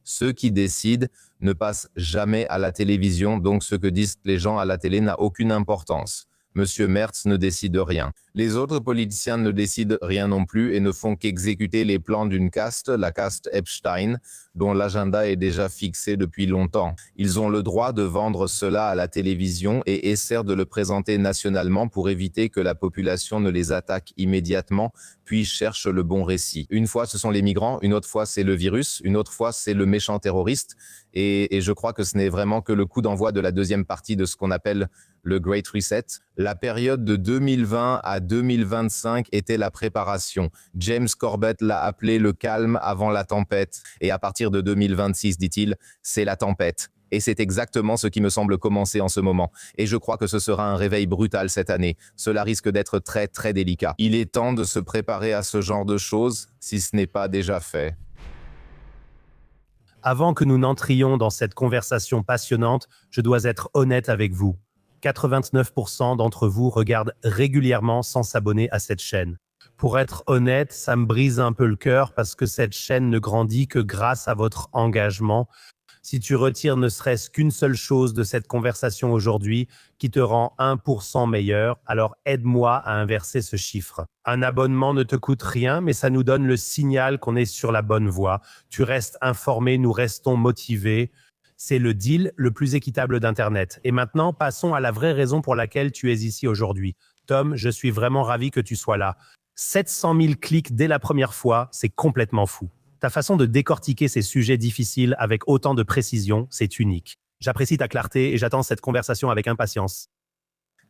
Ceux qui décident ne passent jamais à la télévision, donc ce que disent les gens à la télé n'a aucune importance. Monsieur Merz ne décide rien. Les autres politiciens ne décident rien non plus et ne font qu'exécuter les plans d'une caste, la caste Epstein, dont l'agenda est déjà fixé depuis longtemps. Ils ont le droit de vendre cela à la télévision et essaient de le présenter nationalement pour éviter que la population ne les attaque immédiatement, puis cherche le bon récit. Une fois, ce sont les migrants, une autre fois, c'est le virus, une autre fois, c'est le méchant terroriste. Et je crois que ce n'est vraiment que le coup d'envoi de la deuxième partie de ce qu'on appelle le Great Reset. La période de 2020 à 2025 était la préparation. James Corbett l'a appelé le calme avant la tempête. Et à partir de 2026, dit-il, c'est la tempête. Et c'est exactement ce qui me semble commencer en ce moment. Et je crois que ce sera un réveil brutal cette année. Cela risque d'être très, très délicat. Il est temps de se préparer à ce genre de choses, si ce n'est pas déjà fait. Avant que nous n'entrions dans cette conversation passionnante, je dois être honnête avec vous. 89% d'entre vous regardent régulièrement sans s'abonner à cette chaîne. Pour être honnête, ça me brise un peu le cœur parce que cette chaîne ne grandit que grâce à votre engagement. Si tu retires ne serait-ce qu'une seule chose de cette conversation aujourd'hui qui te rend 1% meilleur, alors aide-moi à inverser ce chiffre. Un abonnement ne te coûte rien, mais ça nous donne le signal qu'on est sur la bonne voie. Tu restes informé, nous restons motivés. C'est le deal le plus équitable d'Internet. Et maintenant, passons à la vraie raison pour laquelle tu es ici aujourd'hui. Tom, je suis vraiment ravi que tu sois là. 700 000 clics dès la première fois, c'est complètement fou. Ta façon de décortiquer ces sujets difficiles avec autant de précision, c'est unique. J'apprécie ta clarté et j'attends cette conversation avec impatience.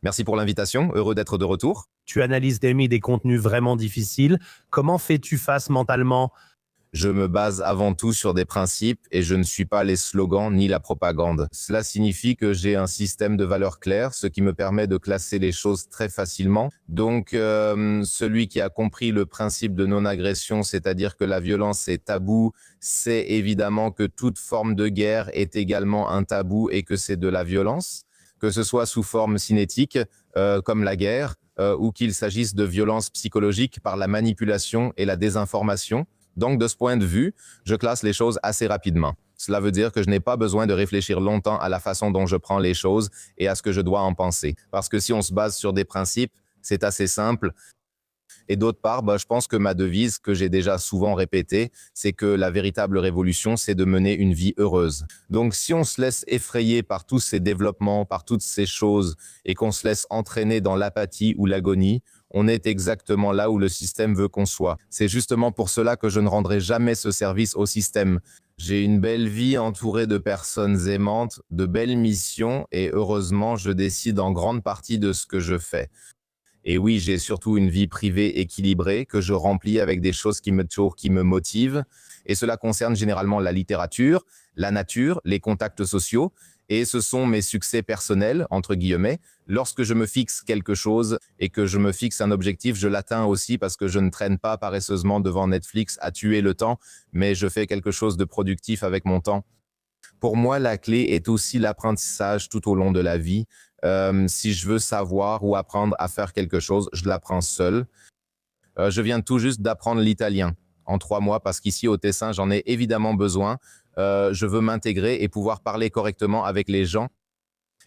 Merci pour l'invitation, heureux d'être de retour. Tu analyses des contenus vraiment difficiles. Comment fais-tu face mentalement? Je me base avant tout sur des principes et je ne suis pas les slogans ni la propagande. Cela signifie que j'ai un système de valeurs claires, ce qui me permet de classer les choses très facilement. Donc, celui qui a compris le principe de non-agression, c'est-à-dire que la violence est tabou, sait évidemment que toute forme de guerre est également un tabou et que c'est de la violence, que ce soit sous forme cinétique, comme la guerre, ou qu'il s'agisse de violence psychologique par la manipulation et la désinformation. Donc, de ce point de vue, je classe les choses assez rapidement. Cela veut dire que je n'ai pas besoin de réfléchir longtemps à la façon dont je prends les choses et à ce que je dois en penser. Parce que si on se base sur des principes, c'est assez simple. Et d'autre part, je pense que ma devise, que j'ai déjà souvent répétée, c'est que la véritable révolution, c'est de mener une vie heureuse. Donc, si on se laisse effrayer par tous ces développements, par toutes ces choses, et qu'on se laisse entraîner dans l'apathie ou l'agonie, on est exactement là où le système veut qu'on soit. C'est justement pour cela que je ne rendrai jamais ce service au système. J'ai une belle vie entourée de personnes aimantes, de belles missions, et heureusement, je décide en grande partie de ce que je fais. Et oui, j'ai surtout une vie privée équilibrée que je remplis avec des choses qui me motivent. Et cela concerne généralement la littérature, la nature, les contacts sociaux. Et ce sont mes succès personnels, entre guillemets. Lorsque je me fixe quelque chose et que je me fixe un objectif, je l'atteins aussi parce que je ne traîne pas paresseusement devant Netflix à tuer le temps, mais je fais quelque chose de productif avec mon temps. Pour moi, la clé est aussi l'apprentissage tout au long de la vie. Si je veux savoir ou apprendre à faire quelque chose, je l'apprends seul. Je viens tout juste d'apprendre l'italien en 3 mois parce qu'ici au Tessin, j'en ai évidemment besoin. Je veux m'intégrer et pouvoir parler correctement avec les gens.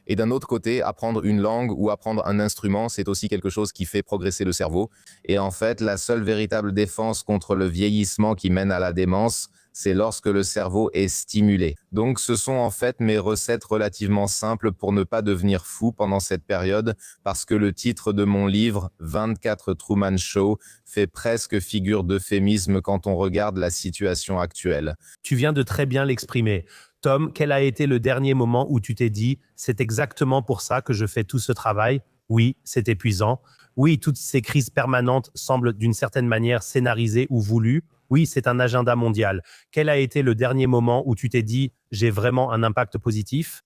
Et d'un autre côté, apprendre une langue ou apprendre un instrument, c'est aussi quelque chose qui fait progresser le cerveau. Et en fait, la seule véritable défense contre le vieillissement qui mène à la démence, c'est lorsque le cerveau est stimulé. Donc, ce sont en fait mes recettes relativement simples pour ne pas devenir fou pendant cette période, parce que le titre de mon livre, 24 Truman Show, fait presque figure d'euphémisme quand on regarde la situation actuelle. Tu viens de très bien l'exprimer. Tom, quel a été le dernier moment où tu t'es dit « c'est exactement pour ça que je fais tout ce travail ». Oui, c'est épuisant. Oui, toutes ces crises permanentes semblent d'une certaine manière scénarisées ou voulues. Oui, c'est un agenda mondial. Quel a été le dernier moment où tu t'es dit « j'ai vraiment un impact positif ».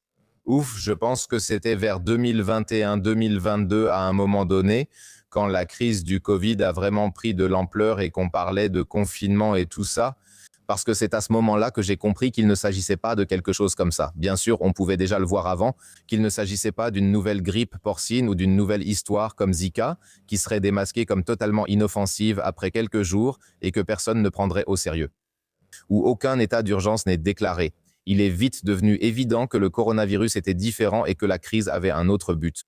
Ouf, je pense que c'était vers 2021-2022 à un moment donné, quand la crise du Covid a vraiment pris de l'ampleur et qu'on parlait de confinement et tout ça. Parce que c'est à ce moment-là que j'ai compris qu'il ne s'agissait pas de quelque chose comme ça. Bien sûr, on pouvait déjà le voir avant, qu'il ne s'agissait pas d'une nouvelle grippe porcine ou d'une nouvelle histoire comme Zika, qui serait démasquée comme totalement inoffensive après quelques jours et que personne ne prendrait au sérieux. où aucun état d'urgence n'est déclaré. Il est vite devenu évident que le coronavirus était différent et que la crise avait un autre but.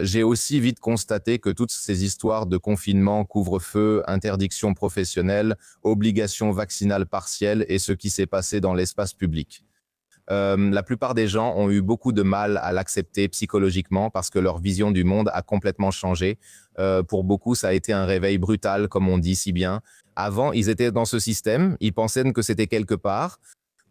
J'ai aussi vite constaté que toutes ces histoires de confinement, couvre-feu, interdiction professionnelle, obligation vaccinale partielle et ce qui s'est passé dans l'espace public. La plupart des gens ont eu beaucoup de mal à l'accepter psychologiquement parce que leur vision du monde a complètement changé. Pour beaucoup, ça a été un réveil brutal, comme on dit si bien. Avant, ils étaient dans ce système, ils pensaient que c'était quelque part,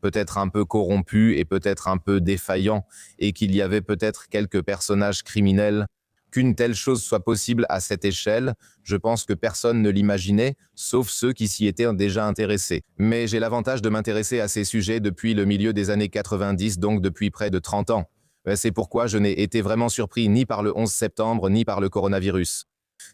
peut-être un peu corrompu et peut-être un peu défaillant, et qu'il y avait peut-être quelques personnages criminels. Qu'une telle chose soit possible à cette échelle, je pense que personne ne l'imaginait, sauf ceux qui s'y étaient déjà intéressés. Mais j'ai l'avantage de m'intéresser à ces sujets depuis le milieu des années 90, donc depuis près de 30 ans. C'est pourquoi je n'ai été vraiment surpris ni par le 11 septembre, ni par le coronavirus.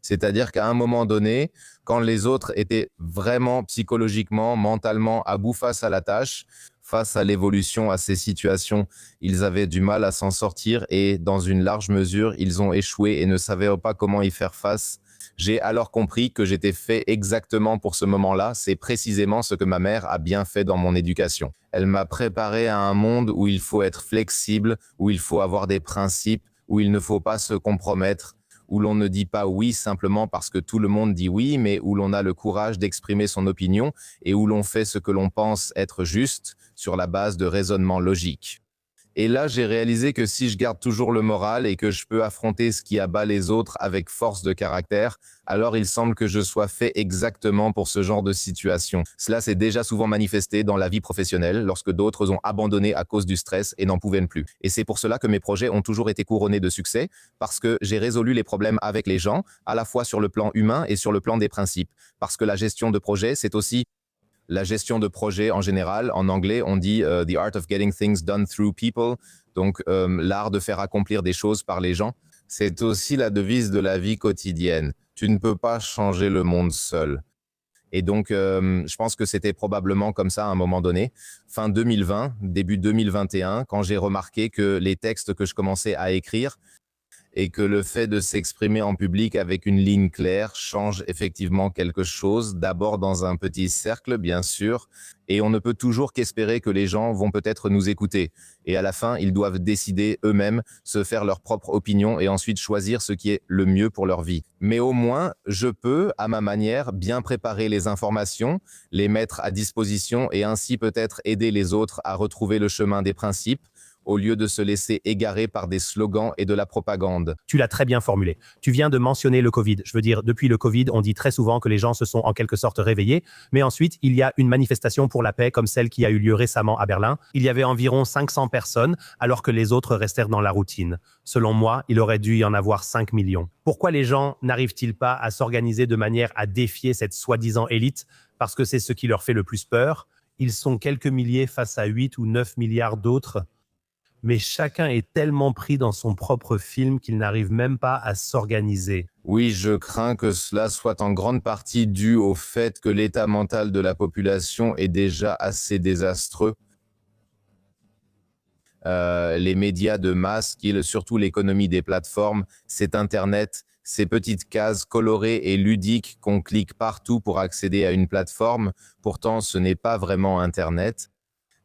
C'est-à-dire qu'à un moment donné, quand les autres étaient vraiment psychologiquement, mentalement à bout face à la tâche, face à l'évolution, à ces situations, ils avaient du mal à s'en sortir et dans une large mesure, ils ont échoué et ne savaient pas comment y faire face. J'ai alors compris que j'étais fait exactement pour ce moment-là. C'est précisément ce que ma mère a bien fait dans mon éducation. Elle m'a préparé à un monde où il faut être flexible, où il faut avoir des principes, où il ne faut pas se compromettre, où l'on ne dit pas oui simplement parce que tout le monde dit oui, mais où l'on a le courage d'exprimer son opinion et où l'on fait ce que l'on pense être juste sur la base de raisonnements logiques. Et là, j'ai réalisé que si je garde toujours le moral et que je peux affronter ce qui abat les autres avec force de caractère, alors il semble que je sois fait exactement pour ce genre de situation. Cela s'est déjà souvent manifesté dans la vie professionnelle lorsque d'autres ont abandonné à cause du stress et n'en pouvaient plus. Et c'est pour cela que mes projets ont toujours été couronnés de succès, parce que j'ai résolu les problèmes avec les gens, à la fois sur le plan humain et sur le plan des principes. Parce que la gestion de projet, c'est aussi la gestion de projet en général. En anglais, on dit the art of getting things done through people, donc l'art de faire accomplir des choses par les gens. C'est aussi la devise de la vie quotidienne. Tu ne peux pas changer le monde seul. Et donc, je pense que c'était probablement comme ça à un moment donné, fin 2020, début 2021, quand j'ai remarqué que les textes que je commençais à écrire et que le fait de s'exprimer en public avec une ligne claire change effectivement quelque chose, d'abord dans un petit cercle, bien sûr, et on ne peut toujours qu'espérer que les gens vont peut-être nous écouter. Et à la fin, ils doivent décider eux-mêmes, se faire leur propre opinion et ensuite choisir ce qui est le mieux pour leur vie. Mais au moins, je peux, à ma manière, bien préparer les informations, les mettre à disposition et ainsi peut-être aider les autres à retrouver le chemin des principes, au lieu de se laisser égarer par des slogans et de la propagande. Tu l'as très bien formulé. Tu viens de mentionner le Covid. Je veux dire, depuis le Covid, on dit très souvent que les gens se sont en quelque sorte réveillés, mais ensuite, il y a une manifestation pour la paix comme celle qui a eu lieu récemment à Berlin. Il y avait environ 500 personnes, alors que les autres restèrent dans la routine. Selon moi, il aurait dû y en avoir 5 millions. Pourquoi les gens n'arrivent-ils pas à s'organiser de manière à défier cette soi-disant élite? Parce que c'est ce qui leur fait le plus peur. Ils sont quelques milliers face à 8 ou 9 milliards d'autres. Mais chacun est tellement pris dans son propre film qu'il n'arrive même pas à s'organiser. Oui, je crains que cela soit en grande partie dû au fait que l'état mental de la population est déjà assez désastreux. Les médias de masse, surtout l'économie des plateformes, c'est Internet, ces petites cases colorées et ludiques qu'on clique partout pour accéder à une plateforme. Pourtant, ce n'est pas vraiment Internet.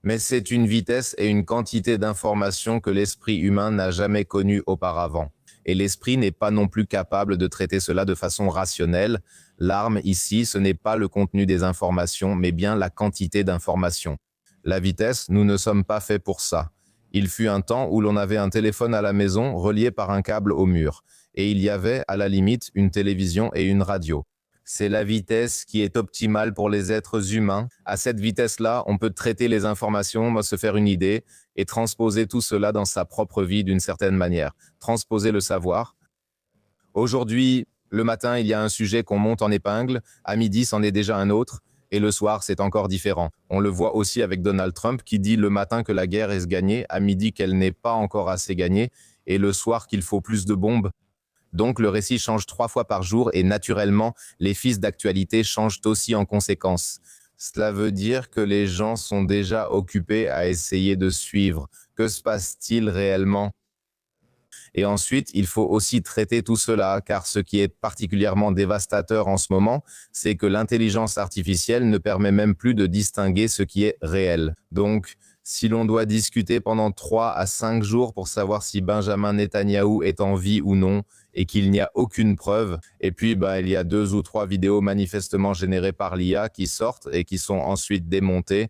Mais c'est une vitesse et une quantité d'informations que l'esprit humain n'a jamais connues auparavant. Et l'esprit n'est pas non plus capable de traiter cela de façon rationnelle. L'arme ici, ce n'est pas le contenu des informations, mais bien la quantité d'informations. La vitesse, nous ne sommes pas faits pour ça. Il fut un temps où l'on avait un téléphone à la maison relié par un câble au mur. Et il y avait, à la limite, une télévision et une radio. C'est la vitesse qui est optimale pour les êtres humains. À cette vitesse-là, on peut traiter les informations, se faire une idée et transposer tout cela dans sa propre vie d'une certaine manière. Transposer le savoir. Aujourd'hui, le matin, il y a un sujet qu'on monte en épingle. À midi, c'en est déjà un autre. Et le soir, c'est encore différent. On le voit aussi avec Donald Trump qui dit le matin que la guerre est gagnée, à midi qu'elle n'est pas encore assez gagnée, et le soir qu'il faut plus de bombes. Donc le récit change 3 fois par jour et naturellement, les fils d'actualité changent aussi en conséquence. Cela veut dire que les gens sont déjà occupés à essayer de suivre. Que se passe-t-il réellement? Et ensuite, il faut aussi traiter tout cela, car ce qui est particulièrement dévastateur en ce moment, c'est que l'intelligence artificielle ne permet même plus de distinguer ce qui est réel. Donc, si l'on doit discuter pendant 3 à 5 jours pour savoir si Benjamin Netanyahou est en vie ou non, et qu'il n'y a aucune preuve, et puis il y a 2 ou 3 vidéos manifestement générées par l'IA qui sortent et qui sont ensuite démontées,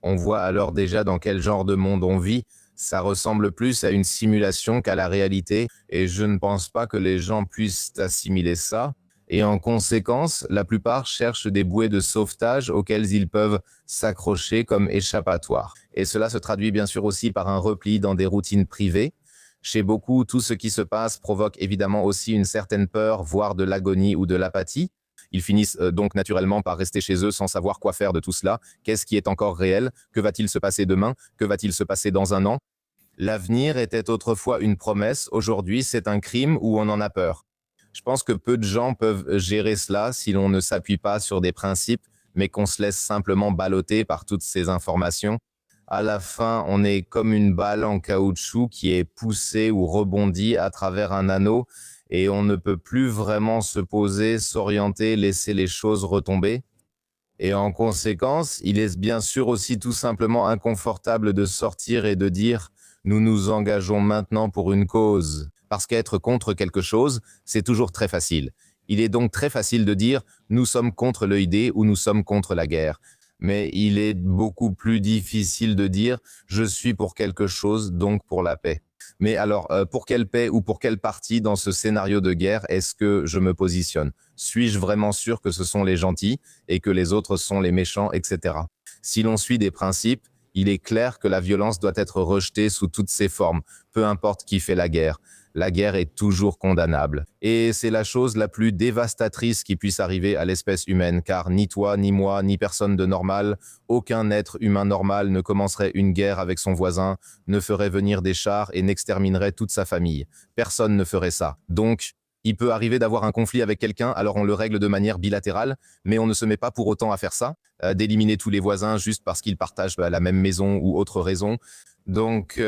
on voit alors déjà dans quel genre de monde on vit. Ça ressemble plus à une simulation qu'à la réalité, et je ne pense pas que les gens puissent assimiler ça. Et en conséquence, la plupart cherchent des bouées de sauvetage auxquelles ils peuvent s'accrocher comme échappatoire. Et cela se traduit bien sûr aussi par un repli dans des routines privées. Chez beaucoup, tout ce qui se passe provoque évidemment aussi une certaine peur, voire de l'agonie ou de l'apathie. Ils finissent donc naturellement par rester chez eux sans savoir quoi faire de tout cela. Qu'est-ce qui est encore réel? Que va-t-il se passer demain? Que va-t-il se passer dans un an? L'avenir était autrefois une promesse, aujourd'hui c'est un crime où on en a peur. Je pense que peu de gens peuvent gérer cela si l'on ne s'appuie pas sur des principes, mais qu'on se laisse simplement balloter par toutes ces informations. À la fin, on est comme une balle en caoutchouc qui est poussée ou rebondie à travers un anneau et on ne peut plus vraiment se poser, s'orienter, laisser les choses retomber. Et en conséquence, il est bien sûr aussi tout simplement inconfortable de sortir et de dire « nous nous engageons maintenant pour une cause ». Parce qu'être contre quelque chose, c'est toujours très facile. Il est donc très facile de dire « nous sommes contre l'idée » ou « nous sommes contre la guerre ». Mais il est beaucoup plus difficile de dire « je suis pour quelque chose, donc pour la paix ». Mais alors, pour quelle paix ou pour quelle partie dans ce scénario de guerre est-ce que je me positionne? Suis-je vraiment sûr que ce sont les gentils et que les autres sont les méchants, etc. Si l'on suit des principes, il est clair que la violence doit être rejetée sous toutes ses formes, peu importe qui fait la guerre. La guerre est toujours condamnable. Et c'est la chose la plus dévastatrice qui puisse arriver à l'espèce humaine, car ni toi, ni moi, ni personne de normal, aucun être humain normal ne commencerait une guerre avec son voisin, ne ferait venir des chars et n'exterminerait toute sa famille. Personne ne ferait ça. Donc, il peut arriver d'avoir un conflit avec quelqu'un, alors on le règle de manière bilatérale, mais on ne se met pas pour autant à faire ça, d'éliminer tous les voisins juste parce qu'ils partagent la même maison ou autre raison. Donc,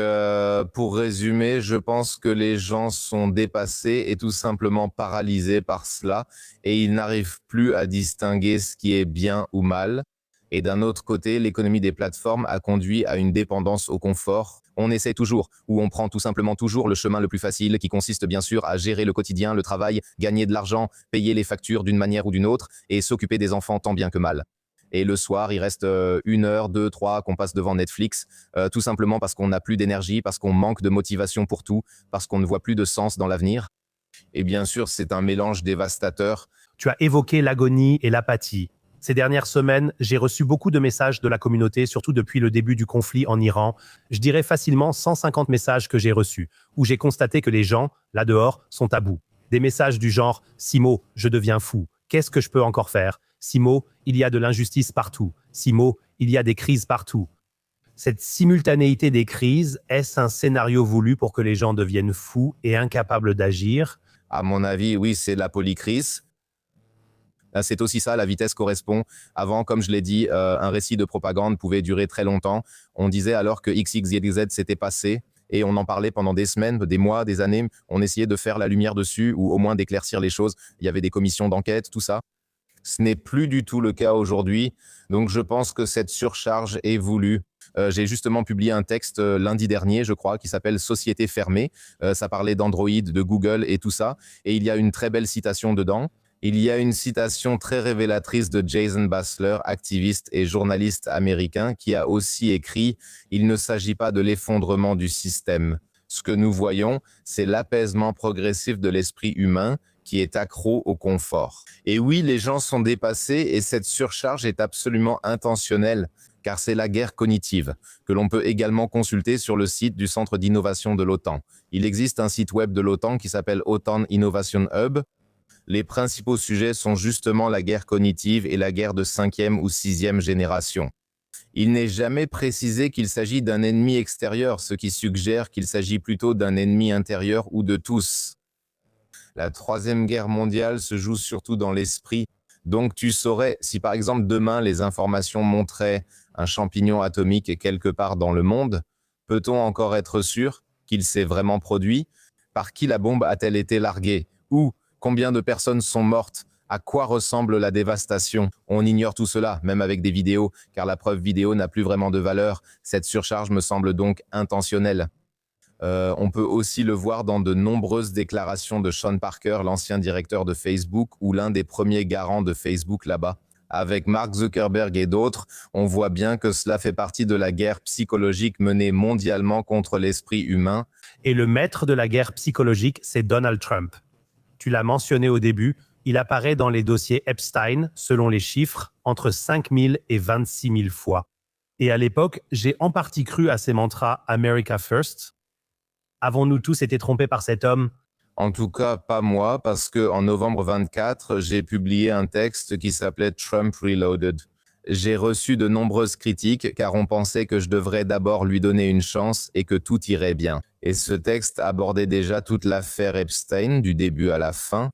pour résumer, je pense que les gens sont dépassés et tout simplement paralysés par cela, et ils n'arrivent plus à distinguer ce qui est bien ou mal. Et d'un autre côté, l'économie des plateformes a conduit à une dépendance au confort. On essaie toujours, ou on prend tout simplement toujours le chemin le plus facile, qui consiste bien sûr à gérer le quotidien, le travail, gagner de l'argent, payer les factures d'une manière ou d'une autre, et s'occuper des enfants tant bien que mal. Et le soir, il reste 1 heure, 2, 3 qu'on passe devant Netflix, tout simplement parce qu'on n'a plus d'énergie, parce qu'on manque de motivation pour tout, parce qu'on ne voit plus de sens dans l'avenir. Et bien sûr, c'est un mélange dévastateur. Tu as évoqué l'agonie et l'apathie. Ces dernières semaines, j'ai reçu beaucoup de messages de la communauté, surtout depuis le début du conflit en Iran. Je dirais facilement 150 messages que j'ai reçus, où j'ai constaté que les gens, là dehors, sont à bout. Des messages du genre « Simo, je deviens fou. Qu'est-ce que je peux encore faire? Simo, il y a de l'injustice partout. Simo, il y a des crises partout. » Cette simultanéité des crises, est-ce un scénario voulu pour que les gens deviennent fous et incapables d'agir? À mon avis, oui, c'est la polycrise. C'est aussi ça, la vitesse correspond. Avant, comme je l'ai dit, un récit de propagande pouvait durer très longtemps. On disait alors que XYZ s'était passé et on en parlait pendant des semaines, des mois, des années. On essayait de faire la lumière dessus ou au moins d'éclaircir les choses. Il y avait des commissions d'enquête, tout ça. Ce n'est plus du tout le cas aujourd'hui. Donc, je pense que cette surcharge est voulue. J'ai justement publié un texte lundi dernier, je crois, qui s'appelle « Société fermée ». Ça parlait d'Android, de Google et tout ça. Et il y a une très belle citation dedans. Il y a une citation très révélatrice de Jason Bassler, activiste et journaliste américain, qui a aussi écrit « Il ne s'agit pas de l'effondrement du système. Ce que nous voyons, c'est l'apaisement progressif de l'esprit humain qui est accro au confort. » Et oui, les gens sont dépassés et cette surcharge est absolument intentionnelle, car c'est la guerre cognitive, que l'on peut également consulter sur le site du Centre d'innovation de l'OTAN. Il existe un site web de l'OTAN qui s'appelle OTAN Innovation Hub. Les principaux sujets sont justement la guerre cognitive et la guerre de 5e ou 6e génération. Il n'est jamais précisé qu'il s'agit d'un ennemi extérieur, ce qui suggère qu'il s'agit plutôt d'un ennemi intérieur ou de tous. La 3e guerre mondiale se joue surtout dans l'esprit. Donc tu saurais, si par exemple demain les informations montraient un champignon atomique quelque part dans le monde, peut-on encore être sûr qu'il s'est vraiment produit? Par qui la bombe a-t-elle été larguée? Où? Combien de personnes sont mortes? À quoi ressemble la dévastation? On ignore tout cela, même avec des vidéos, car la preuve vidéo n'a plus vraiment de valeur. Cette surcharge me semble donc intentionnelle. On peut aussi le voir dans de nombreuses déclarations de Sean Parker, l'ancien directeur de Facebook, ou l'un des premiers garants de Facebook là-bas. Avec Mark Zuckerberg et d'autres, on voit bien que cela fait partie de la guerre psychologique menée mondialement contre l'esprit humain. Et le maître de la guerre psychologique, c'est Donald Trump. Tu l'as mentionné au début, il apparaît dans les dossiers Epstein, selon les chiffres, entre 5 000 et 26 000 fois. Et à l'époque, j'ai en partie cru à ces mantras America First. Avons-nous tous été trompés par cet homme? En tout cas, pas moi, parce que en novembre 24, j'ai publié un texte qui s'appelait Trump Reloaded. J'ai reçu de nombreuses critiques car on pensait que je devrais d'abord lui donner une chance et que tout irait bien. Et ce texte abordait déjà toute l'affaire Epstein du début à la fin.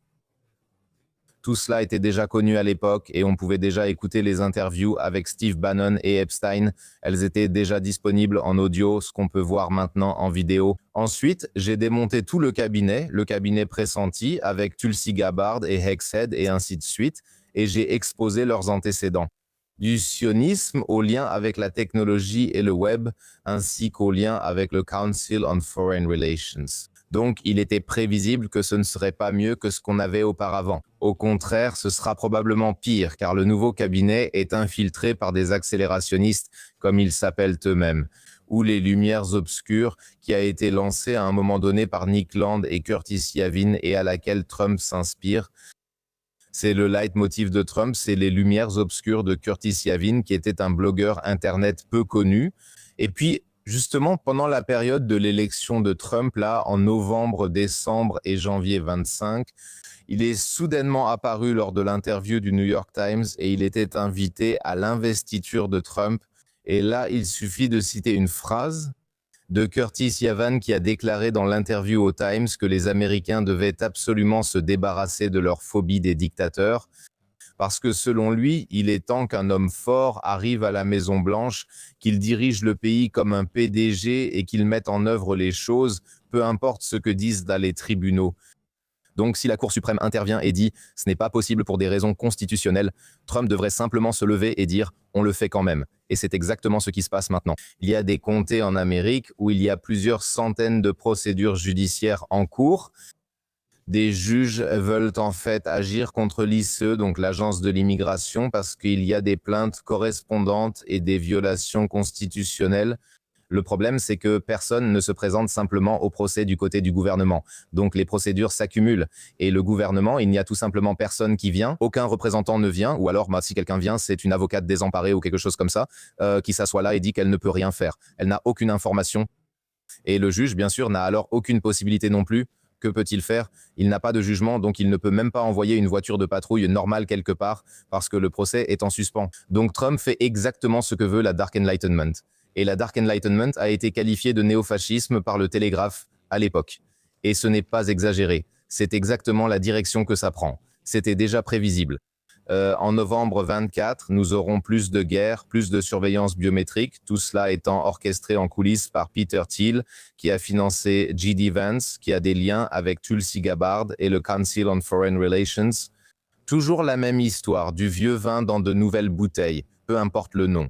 Tout cela était déjà connu à l'époque et on pouvait déjà écouter les interviews avec Steve Bannon et Epstein. Elles étaient déjà disponibles en audio, ce qu'on peut voir maintenant en vidéo. Ensuite, j'ai démonté tout le cabinet pressenti avec Tulsi Gabbard et Hexhead et ainsi de suite, et j'ai exposé leurs antécédents. Du sionisme au lien avec la technologie et le web, ainsi qu'au lien avec le Council on Foreign Relations. Donc, il était prévisible que ce ne serait pas mieux que ce qu'on avait auparavant. Au contraire, ce sera probablement pire, car le nouveau cabinet est infiltré par des accélérationnistes, comme ils s'appellent eux-mêmes, ou les Lumières obscures, qui a été lancée à un moment donné par Nick Land et Curtis Yavin et à laquelle Trump s'inspire. C'est le leitmotiv de Trump, c'est les Lumières obscures de Curtis Yavin, qui était un blogueur Internet peu connu. Et puis, justement, pendant la période de l'élection de Trump, là, en novembre, décembre et janvier 25, il est soudainement apparu lors de l'interview du New York Times et il était invité à l'investiture de Trump. Et là, il suffit de citer une phrase de Curtis Yavin qui a déclaré dans l'interview au Times que les Américains devaient absolument se débarrasser de leur phobie des dictateurs. Parce que selon lui, il est temps qu'un homme fort arrive à la Maison-Blanche, qu'il dirige le pays comme un PDG et qu'il mette en œuvre les choses, peu importe ce que disent dans les tribunaux. Donc si la Cour suprême intervient et dit « ce n'est pas possible pour des raisons constitutionnelles », Trump devrait simplement se lever et dire « on le fait quand même ». Et c'est exactement ce qui se passe maintenant. Il y a des comtés en Amérique où il y a plusieurs centaines de procédures judiciaires en cours. Des juges veulent en fait agir contre l'ICE, donc l'agence de l'immigration, parce qu'il y a des plaintes correspondantes et des violations constitutionnelles. Le problème, c'est que personne ne se présente simplement au procès du côté du gouvernement. Donc les procédures s'accumulent. Et le gouvernement, il n'y a tout simplement personne qui vient, aucun représentant ne vient, ou alors si quelqu'un vient, c'est une avocate désemparée ou quelque chose comme ça, qui s'assoit là et dit qu'elle ne peut rien faire. Elle n'a aucune information. Et le juge, bien sûr, n'a alors aucune possibilité non plus. Que peut-il faire? Il n'a pas de jugement, donc il ne peut même pas envoyer une voiture de patrouille normale quelque part, parce que le procès est en suspens. Donc Trump fait exactement ce que veut la Dark Enlightenment. Et la Dark Enlightenment a été qualifiée de néofascisme par le Télégraphe à l'époque. Et ce n'est pas exagéré. C'est exactement la direction que ça prend. C'était déjà prévisible. En novembre 24, nous aurons plus de guerre, plus de surveillance biométrique, tout cela étant orchestré en coulisses par Peter Thiel, qui a financé J.D. Vance, qui a des liens avec Tulsi Gabbard et le Council on Foreign Relations. Toujours la même histoire, du vieux vin dans de nouvelles bouteilles, peu importe le nom.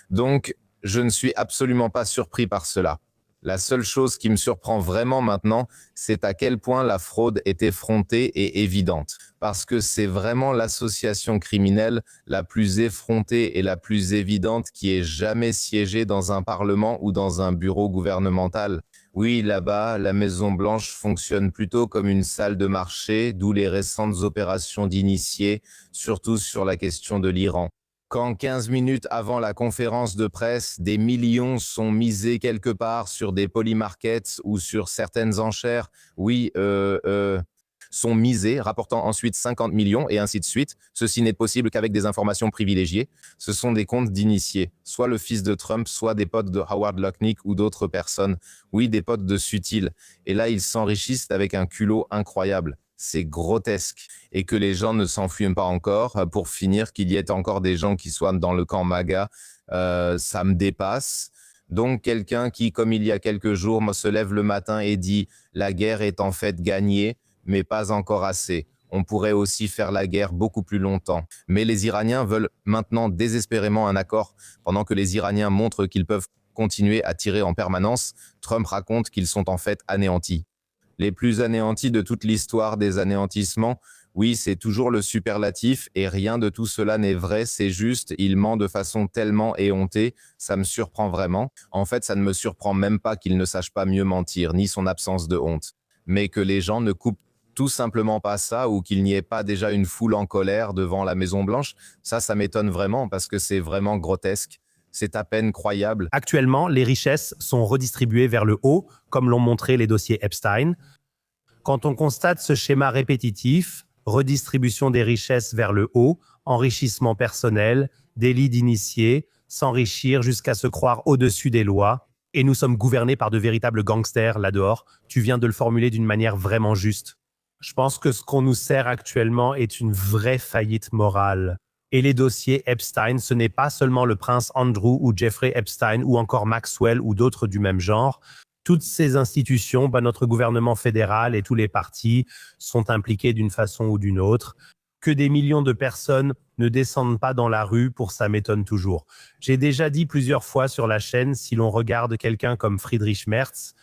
Donc, je ne suis absolument pas surpris par cela. La seule chose qui me surprend vraiment maintenant, c'est à quel point la fraude est effrontée et évidente. Parce que c'est vraiment l'association criminelle la plus effrontée et la plus évidente qui ait jamais siégé dans un parlement ou dans un bureau gouvernemental. Oui, là-bas, la Maison-Blanche fonctionne plutôt comme une salle de marché, d'où les récentes opérations d'initiés, surtout sur la question de l'Iran. Quand 15 minutes avant la conférence de presse, des millions sont misés quelque part sur des polymarkets ou sur certaines enchères, sont misés, rapportant ensuite 50 millions et ainsi de suite. Ceci n'est possible qu'avec des informations privilégiées. Ce sont des comptes d'initiés, soit le fils de Trump, soit des potes de Howard Lutnick ou d'autres personnes. Oui, des potes de Sutil. Et là, ils s'enrichissent avec un culot incroyable. C'est grotesque. Et que les gens ne s'enfuient pas encore. Pour finir, qu'il y ait encore des gens qui soient dans le camp MAGA, ça me dépasse. Donc quelqu'un qui, comme il y a quelques jours, se lève le matin et dit « la guerre est en fait gagnée, mais pas encore assez ». On pourrait aussi faire la guerre beaucoup plus longtemps. Mais les Iraniens veulent maintenant désespérément un accord. Pendant que les Iraniens montrent qu'ils peuvent continuer à tirer en permanence, Trump raconte qu'ils sont en fait anéantis. Les plus anéantis de toute l'histoire des anéantissements, oui, c'est toujours le superlatif et rien de tout cela n'est vrai, c'est juste, il ment de façon tellement éhontée, ça me surprend vraiment. En fait, ça ne me surprend même pas qu'il ne sache pas mieux mentir, ni son absence de honte. Mais que les gens ne coupent tout simplement pas ça ou qu'il n'y ait pas déjà une foule en colère devant la Maison-Blanche, ça m'étonne vraiment parce que c'est vraiment grotesque. C'est à peine croyable. Actuellement, les richesses sont redistribuées vers le haut, comme l'ont montré les dossiers Epstein. Quand on constate ce schéma répétitif, redistribution des richesses vers le haut, enrichissement personnel, délit d'initié, s'enrichir jusqu'à se croire au-dessus des lois, et nous sommes gouvernés par de véritables gangsters là-dehors, tu viens de le formuler d'une manière vraiment juste. Je pense que ce qu'on nous sert actuellement est une vraie faillite morale. Et les dossiers Epstein, ce n'est pas seulement le prince Andrew ou Jeffrey Epstein ou encore Maxwell ou d'autres du même genre. Toutes ces institutions, notre gouvernement fédéral et tous les partis sont impliqués d'une façon ou d'une autre. Que des millions de personnes ne descendent pas dans la rue, pour ça m'étonne toujours. J'ai déjà dit plusieurs fois sur la chaîne, si l'on regarde quelqu'un comme Friedrich Merz,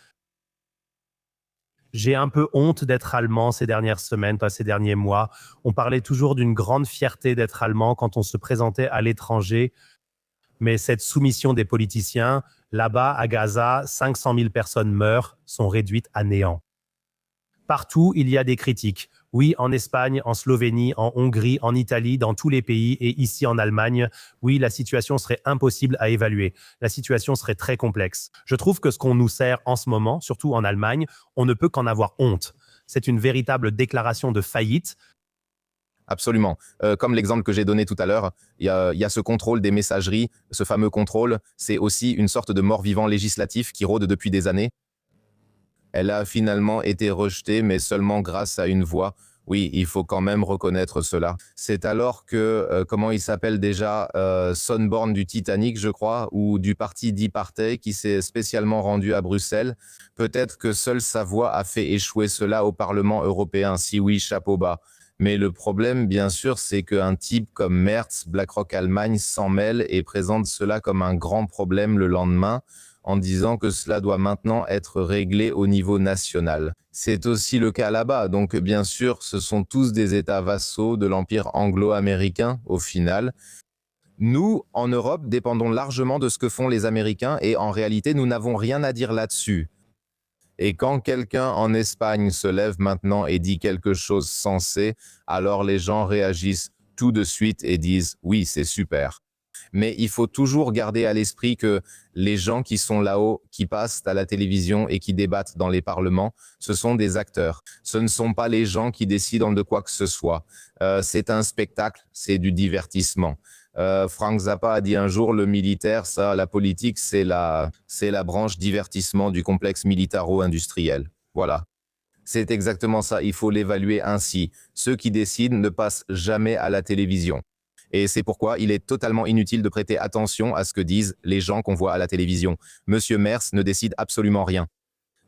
j'ai un peu honte d'être allemand ces dernières semaines, ces derniers mois. On parlait toujours d'une grande fierté d'être allemand quand on se présentait à l'étranger. Mais cette soumission des politiciens, là-bas, à Gaza, 500 000 personnes meurent, sont réduites à néant. Partout, il y a des critiques. Oui, en Espagne, en Slovénie, en Hongrie, en Italie, dans tous les pays et ici en Allemagne, oui, la situation serait impossible à évaluer. La situation serait très complexe. Je trouve que ce qu'on nous sert en ce moment, surtout en Allemagne, on ne peut qu'en avoir honte. C'est une véritable déclaration de faillite. Absolument. Comme l'exemple que j'ai donné tout à l'heure, il y a ce contrôle des messageries, ce fameux contrôle, c'est aussi une sorte de mort-vivant législatif qui rôde depuis des années. Elle a finalement été rejetée, mais seulement grâce à une voix. Oui, il faut quand même reconnaître cela. C'est alors que, comment il s'appelle déjà, Sonborn du Titanic, je crois, ou du parti d'e-Partei, qui s'est spécialement rendu à Bruxelles. Peut-être que seule sa voix a fait échouer cela au Parlement européen. Si oui, chapeau bas. Mais le problème, bien sûr, c'est qu'un type comme Merz, BlackRock Allemagne, s'en mêle et présente cela comme un grand problème le lendemain, en disant que cela doit maintenant être réglé au niveau national. C'est aussi le cas là-bas, donc bien sûr, ce sont tous des États vassaux de l'Empire anglo-américain, au final. Nous, en Europe, dépendons largement de ce que font les Américains et en réalité, nous n'avons rien à dire là-dessus. Et quand quelqu'un en Espagne se lève maintenant et dit quelque chose sensé, alors les gens réagissent tout de suite et disent « oui, c'est super ». Mais il faut toujours garder à l'esprit que les gens qui sont là-haut, qui passent à la télévision et qui débattent dans les parlements, ce sont des acteurs. Ce ne sont pas les gens qui décident de quoi que ce soit. C'est un spectacle, c'est du divertissement. Frank Zappa a dit un jour, le militaire, la politique, c'est la branche divertissement du complexe militaro-industriel. Voilà. C'est exactement ça, il faut l'évaluer ainsi. Ceux qui décident ne passent jamais à la télévision. Et c'est pourquoi il est totalement inutile de prêter attention à ce que disent les gens qu'on voit à la télévision. Monsieur Merz ne décide absolument rien.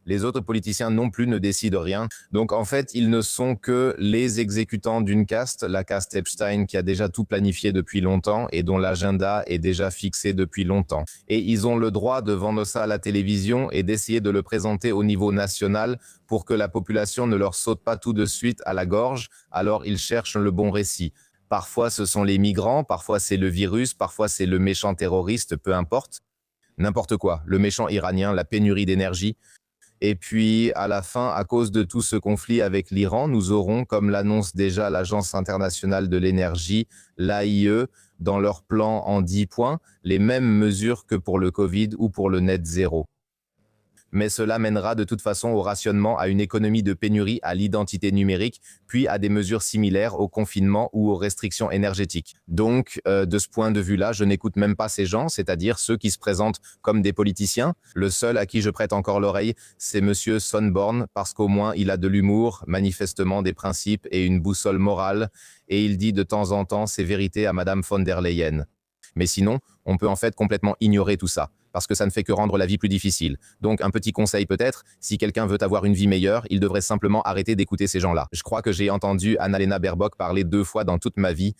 Les autres politiciens non plus ne décident rien. Donc en fait, ils ne sont que les exécutants d'une caste, la caste Epstein qui a déjà tout planifié depuis longtemps et dont l'agenda est déjà fixé depuis longtemps. Et ils ont le droit de vendre ça à la télévision et d'essayer de le présenter au niveau national pour que la population ne leur saute pas tout de suite à la gorge, alors ils cherchent le bon récit. Parfois, ce sont les migrants, parfois c'est le virus, parfois c'est le méchant terroriste, peu importe. N'importe quoi, le méchant iranien, la pénurie d'énergie. Et puis, à la fin, à cause de tout ce conflit avec l'Iran, nous aurons, comme l'annonce déjà l'Agence internationale de l'énergie, l'AIE, dans leur plan en 10 points, les mêmes mesures que pour le Covid ou pour le net zéro. Mais cela mènera de toute façon au rationnement, à une économie de pénurie, à l'identité numérique, puis à des mesures similaires au confinement ou aux restrictions énergétiques. Donc, de ce point de vue-là, je n'écoute même pas ces gens, c'est-à-dire ceux qui se présentent comme des politiciens. Le seul à qui je prête encore l'oreille, c'est Monsieur Sonborn, parce qu'au moins il a de l'humour, manifestement des principes et une boussole morale, et il dit de temps en temps ses vérités à Madame von der Leyen. Mais sinon, on peut en fait complètement ignorer tout ça, parce que ça ne fait que rendre la vie plus difficile. Donc un petit conseil peut-être, si quelqu'un veut avoir une vie meilleure, il devrait simplement arrêter d'écouter ces gens-là. Je crois que j'ai entendu Annalena Baerbock parler 2 fois dans toute ma vie,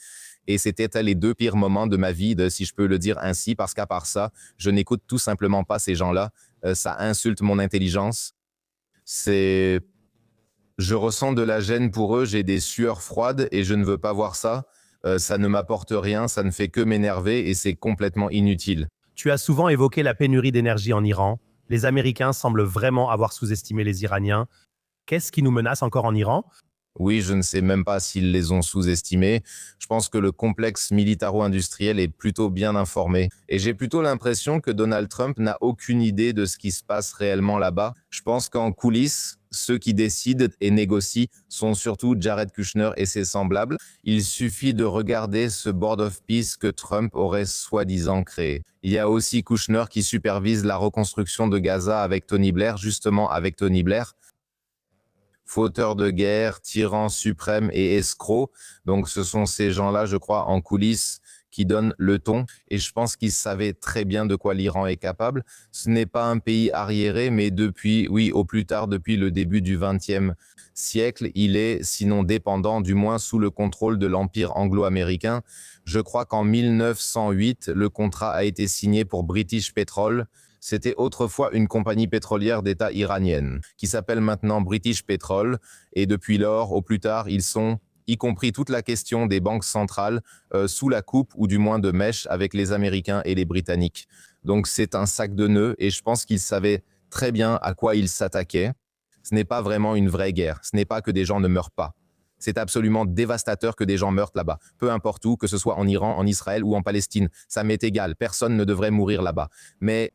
et c'était les 2 pires moments de ma vie, si je peux le dire ainsi, parce qu'à part ça, je n'écoute tout simplement pas ces gens-là. Ça insulte mon intelligence. Je ressens de la gêne pour eux, j'ai des sueurs froides et je ne veux pas voir ça. Ça ne m'apporte rien, ça ne fait que m'énerver et c'est complètement inutile. Tu as souvent évoqué la pénurie d'énergie en Iran. Les Américains semblent vraiment avoir sous-estimé les Iraniens. Qu'est-ce qui nous menace encore en Iran? Oui, je ne sais même pas s'ils les ont sous-estimés. Je pense que le complexe militaro-industriel est plutôt bien informé. Et j'ai plutôt l'impression que Donald Trump n'a aucune idée de ce qui se passe réellement là-bas. Je pense qu'en coulisses, ceux qui décident et négocient sont surtout Jared Kushner et ses semblables. Il suffit de regarder ce Board of Peace que Trump aurait soi-disant créé. Il y a aussi Kushner qui supervise la reconstruction de Gaza avec Tony Blair, justement avec Tony Blair. Fauteur de guerre, tyran suprême et escroc. Donc ce sont ces gens-là, je crois, en coulisses qui donnent le ton. Et je pense qu'ils savaient très bien de quoi l'Iran est capable. Ce n'est pas un pays arriéré, mais depuis, oui, au plus tard, depuis le début du XXe siècle, il est, sinon dépendant, du moins sous le contrôle de l'Empire anglo-américain. Je crois qu'en 1908, le contrat a été signé pour British Petrol. C'était autrefois une compagnie pétrolière d'État iranienne, qui s'appelle maintenant British Petrol, et depuis lors, au plus tard, ils sont, y compris toute la question des banques centrales, sous la coupe ou du moins de mèche avec les Américains et les Britanniques. Donc c'est un sac de nœuds, et je pense qu'ils savaient très bien à quoi ils s'attaquaient. Ce n'est pas vraiment une vraie guerre, ce n'est pas que des gens ne meurent pas. C'est absolument dévastateur que des gens meurent là-bas, peu importe où, que ce soit en Iran, en Israël ou en Palestine. Ça m'est égal, personne ne devrait mourir là-bas. Mais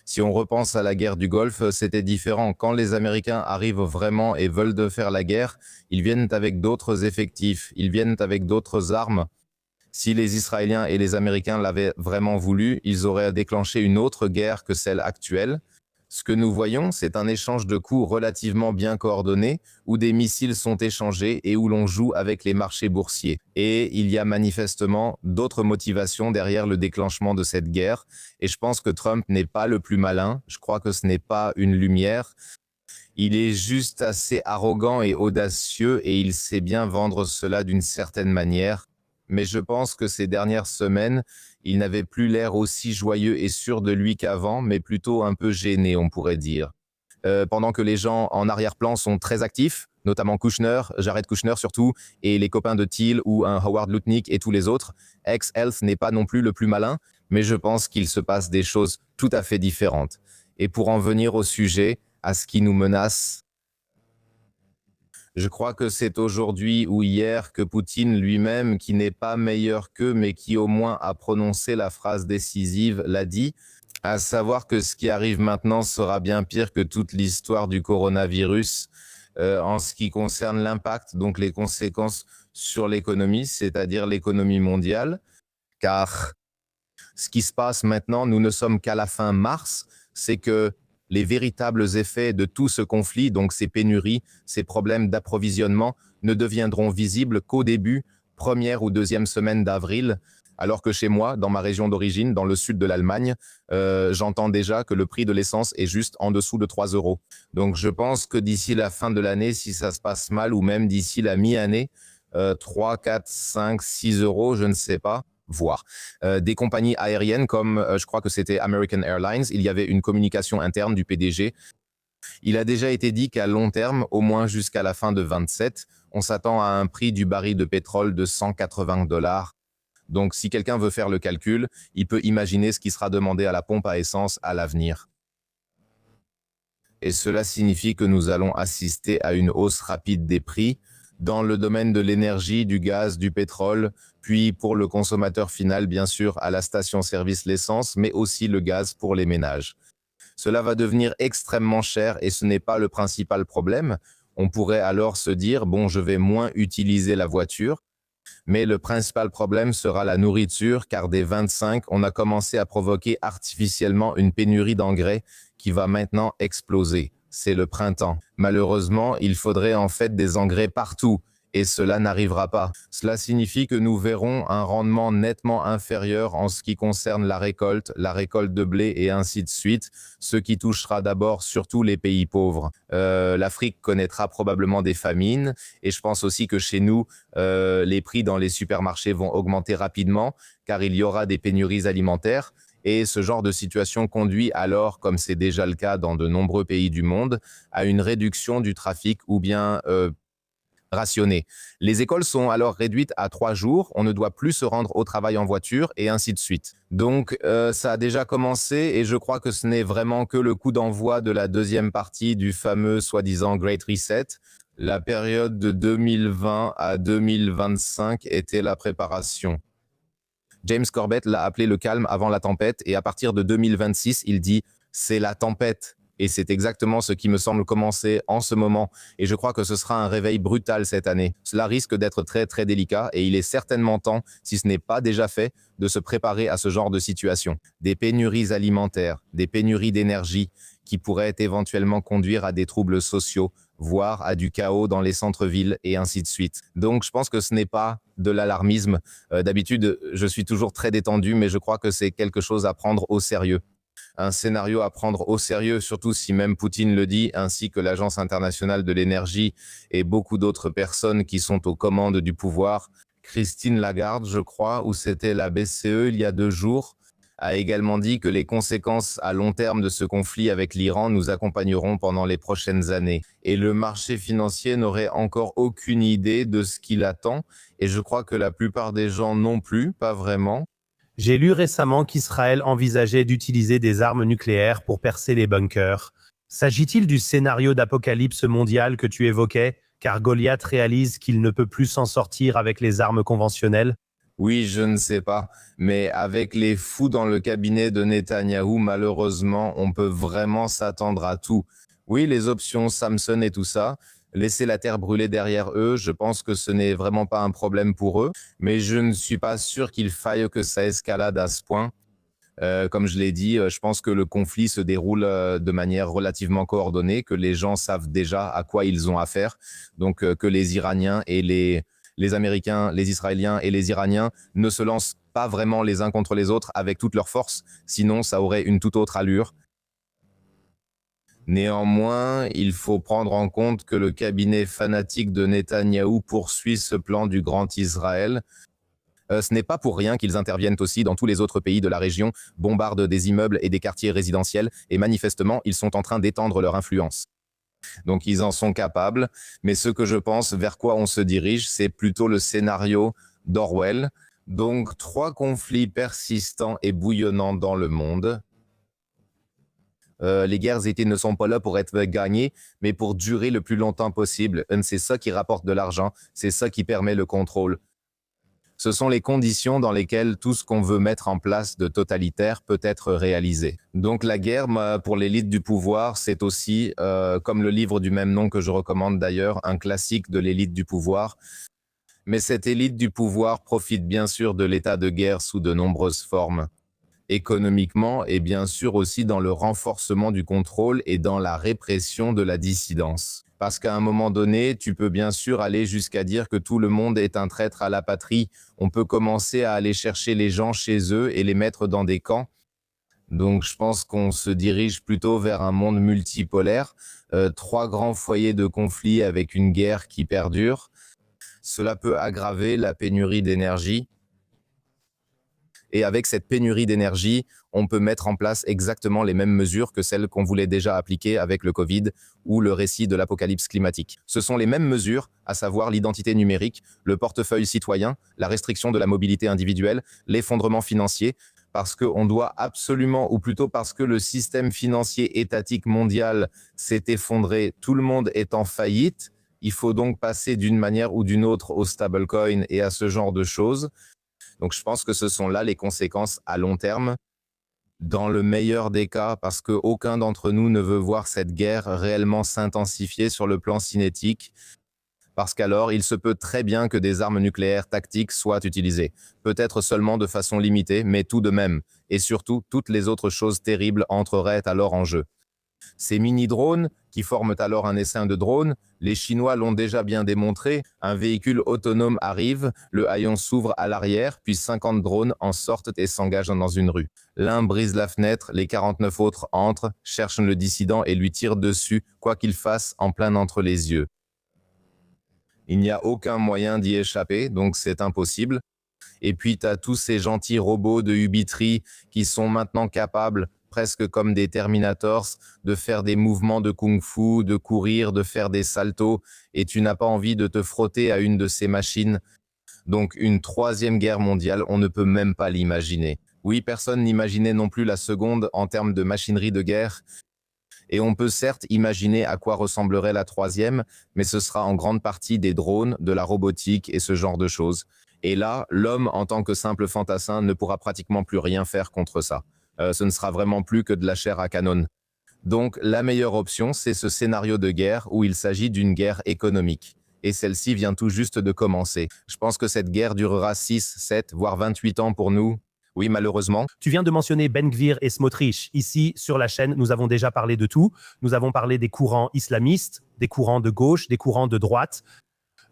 si on repense à la guerre du Golfe, c'était différent. Quand les Américains arrivent vraiment et veulent de faire la guerre, ils viennent avec d'autres effectifs, ils viennent avec d'autres armes. Si les Israéliens et les Américains l'avaient vraiment voulu, ils auraient déclenché une autre guerre que celle actuelle. Ce que nous voyons, c'est un échange de coups relativement bien coordonné, où des missiles sont échangés et où l'on joue avec les marchés boursiers. Et il y a manifestement d'autres motivations derrière le déclenchement de cette guerre. Et je pense que Trump n'est pas le plus malin. Je crois que ce n'est pas une lumière. Il est juste assez arrogant et audacieux et il sait bien vendre cela d'une certaine manière. Mais je pense que ces dernières semaines, il n'avait plus l'air aussi joyeux et sûr de lui qu'avant, mais plutôt un peu gêné, on pourrait dire. Pendant que les gens en arrière-plan sont très actifs, notamment Kushner, Jared Kushner surtout, et les copains de Thiel ou un Howard Lutnick et tous les autres, ex-Health n'est pas non plus le plus malin, mais je pense qu'il se passe des choses tout à fait différentes. Et pour en venir au sujet, à ce qui nous menace, je crois que c'est aujourd'hui ou hier que Poutine lui-même, qui n'est pas meilleur qu'eux, mais qui au moins a prononcé la phrase décisive, l'a dit, à savoir que ce qui arrive maintenant sera bien pire que toute l'histoire du coronavirus en ce qui concerne l'impact, donc les conséquences sur l'économie, c'est-à-dire l'économie mondiale, car ce qui se passe maintenant, nous ne sommes qu'à la fin mars, c'est que les véritables effets de tout ce conflit, donc ces pénuries, ces problèmes d'approvisionnement, ne deviendront visibles qu'au début, première ou deuxième semaine d'avril, alors que chez moi, dans ma région d'origine, dans le sud de l'Allemagne, j'entends déjà que le prix de l'essence est juste en dessous de 3 euros. Donc je pense que d'ici la fin de l'année, si ça se passe mal, ou même d'ici la mi-année, 3, 4, 5, 6 euros, je ne sais pas, voire. Des compagnies aériennes comme, je crois que c'était American Airlines, il y avait une communication interne du PDG. Il a déjà été dit qu'à long terme, au moins jusqu'à la fin de 27, on s'attend à un prix du baril de pétrole de 180 $. Donc si quelqu'un veut faire le calcul, il peut imaginer ce qui sera demandé à la pompe à essence à l'avenir. Et cela signifie que nous allons assister à une hausse rapide des prix dans le domaine de l'énergie, du gaz, du pétrole, puis pour le consommateur final, bien sûr, à la station-service l'essence, mais aussi le gaz pour les ménages. Cela va devenir extrêmement cher et ce n'est pas le principal problème. On pourrait alors se dire, bon, je vais moins utiliser la voiture, mais le principal problème sera la nourriture, car dès 25, on a commencé à provoquer artificiellement une pénurie d'engrais qui va maintenant exploser. C'est le printemps. Malheureusement, il faudrait en fait des engrais partout. Et cela n'arrivera pas. Cela signifie que nous verrons un rendement nettement inférieur en ce qui concerne la récolte de blé et ainsi de suite, ce qui touchera d'abord surtout les pays pauvres. L'Afrique connaîtra probablement des famines et je pense aussi que chez nous, les prix dans les supermarchés vont augmenter rapidement car il y aura des pénuries alimentaires. Et ce genre de situation conduit alors, comme c'est déjà le cas dans de nombreux pays du monde, à une réduction du trafic ou bien rationné. Les écoles sont alors réduites à 3 jours, on ne doit plus se rendre au travail en voiture et ainsi de suite. Donc ça a déjà commencé et je crois que ce n'est vraiment que le coup d'envoi de la deuxième partie du fameux soi-disant Great Reset. La période de 2020 à 2025 était la préparation. James Corbett l'a appelé le calme avant la tempête et à partir de 2026, il dit « c'est la tempête ». Et c'est exactement ce qui me semble commencer en ce moment. Et je crois que ce sera un réveil brutal cette année. Cela risque d'être très très délicat et il est certainement temps, si ce n'est pas déjà fait, de se préparer à ce genre de situation. Des pénuries alimentaires, des pénuries d'énergie qui pourraient éventuellement conduire à des troubles sociaux, voire à du chaos dans les centres-villes et ainsi de suite. Donc je pense que ce n'est pas de l'alarmisme. D'habitude, je suis toujours très détendu, mais je crois que c'est quelque chose à prendre au sérieux. Un scénario à prendre au sérieux, surtout si même Poutine le dit, ainsi que l'Agence internationale de l'énergie et beaucoup d'autres personnes qui sont aux commandes du pouvoir. Christine Lagarde, je crois, ou c'était la BCE il y a 2 jours, a également dit que les conséquences à long terme de ce conflit avec l'Iran nous accompagneront pendant les prochaines années. Et le marché financier n'aurait encore aucune idée de ce qu'il attend, et je crois que la plupart des gens non plus, pas vraiment. J'ai lu récemment qu'Israël envisageait d'utiliser des armes nucléaires pour percer les bunkers. S'agit-il du scénario d'apocalypse mondial que tu évoquais, car Goliath réalise qu'il ne peut plus s'en sortir avec les armes conventionnelles? Oui, je ne sais pas, mais avec les fous dans le cabinet de Netanyahou, malheureusement, on peut vraiment s'attendre à tout. Oui, les options Samson et tout ça, laisser la terre brûler derrière eux, je pense que ce n'est vraiment pas un problème pour eux, mais je ne suis pas sûr qu'il faille que ça escalade à ce point. Comme je l'ai dit, je pense que le conflit se déroule de manière relativement coordonnée, que les gens savent déjà à quoi ils ont affaire, donc que les Iraniens et les Américains, les Israéliens et les Iraniens ne se lancent pas vraiment les uns contre les autres avec toute leur force, sinon ça aurait une toute autre allure. Néanmoins, il faut prendre en compte que le cabinet fanatique de Netanyahou poursuit ce plan du Grand Israël. Ce n'est pas pour rien qu'ils interviennent aussi dans tous les autres pays de la région, bombardent des immeubles et des quartiers résidentiels, et manifestement, ils sont en train d'étendre leur influence. Donc ils en sont capables, mais ce que je pense vers quoi on se dirige, c'est plutôt le scénario d'Orwell. Donc 3 conflits persistants et bouillonnants dans le monde. Les guerres ne sont pas là pour être gagnées, mais pour durer le plus longtemps possible. C'est ça qui rapporte de l'argent, c'est ça qui permet le contrôle. Ce sont les conditions dans lesquelles tout ce qu'on veut mettre en place de totalitaire peut être réalisé. Donc la guerre, pour l'élite du pouvoir, c'est aussi, comme le livre du même nom que je recommande d'ailleurs, un classique de l'élite du pouvoir. Mais cette élite du pouvoir profite bien sûr de l'état de guerre sous de nombreuses formes, économiquement et bien sûr aussi dans le renforcement du contrôle et dans la répression de la dissidence. Parce qu'à un moment donné, tu peux bien sûr aller jusqu'à dire que tout le monde est un traître à la patrie. On peut commencer à aller chercher les gens chez eux et les mettre dans des camps. Donc je pense qu'on se dirige plutôt vers un monde multipolaire, 3 grands foyers de conflit avec une guerre qui perdure. Cela peut aggraver la pénurie d'énergie. Et avec cette pénurie d'énergie, on peut mettre en place exactement les mêmes mesures que celles qu'on voulait déjà appliquer avec le Covid ou le récit de l'apocalypse climatique. Ce sont les mêmes mesures, à savoir l'identité numérique, le portefeuille citoyen, la restriction de la mobilité individuelle, l'effondrement financier, parce qu'on doit absolument, ou plutôt parce que le système financier étatique mondial s'est effondré, tout le monde est en faillite, il faut donc passer d'une manière ou d'une autre au stablecoin et à ce genre de choses. Donc je pense que ce sont là les conséquences à long terme, dans le meilleur des cas, parce qu'aucun d'entre nous ne veut voir cette guerre réellement s'intensifier sur le plan cinétique, parce qu'alors il se peut très bien que des armes nucléaires tactiques soient utilisées, peut-être seulement de façon limitée, mais tout de même, et surtout toutes les autres choses terribles entreraient alors en jeu. Ces mini-drones, qui forment alors un essaim de drones, les Chinois l'ont déjà bien démontré, un véhicule autonome arrive, le haillon s'ouvre à l'arrière, puis 50 drones en sortent et s'engagent dans une rue. L'un brise la fenêtre, les 49 autres entrent, cherchent le dissident et lui tirent dessus, quoi qu'il fasse, en plein entre les yeux. Il n'y a aucun moyen d'y échapper, donc c'est impossible. Et puis tu as tous ces gentils robots de Ubitry qui sont maintenant capables, presque comme des Terminators, de faire des mouvements de kung-fu, de courir, de faire des saltos, et tu n'as pas envie de te frotter à une de ces machines. Donc une troisième guerre mondiale, on ne peut même pas l'imaginer. Oui, personne n'imaginait non plus la seconde en termes de machinerie de guerre, et on peut certes imaginer à quoi ressemblerait la troisième, mais ce sera en grande partie des drones, de la robotique et ce genre de choses. Et là, l'homme, en tant que simple fantassin, ne pourra pratiquement plus rien faire contre ça. Ce ne sera vraiment plus que de la chair à canon. Donc, la meilleure option, c'est ce scénario de guerre où il s'agit d'une guerre économique. Et celle-ci vient tout juste de commencer. Je pense que cette guerre durera 6, 7, voire 28 ans pour nous. Oui, malheureusement. Tu viens de mentionner Ben Gvir et Smotrich. Ici, sur la chaîne, nous avons déjà parlé de tout. Nous avons parlé des courants islamistes, des courants de gauche, des courants de droite.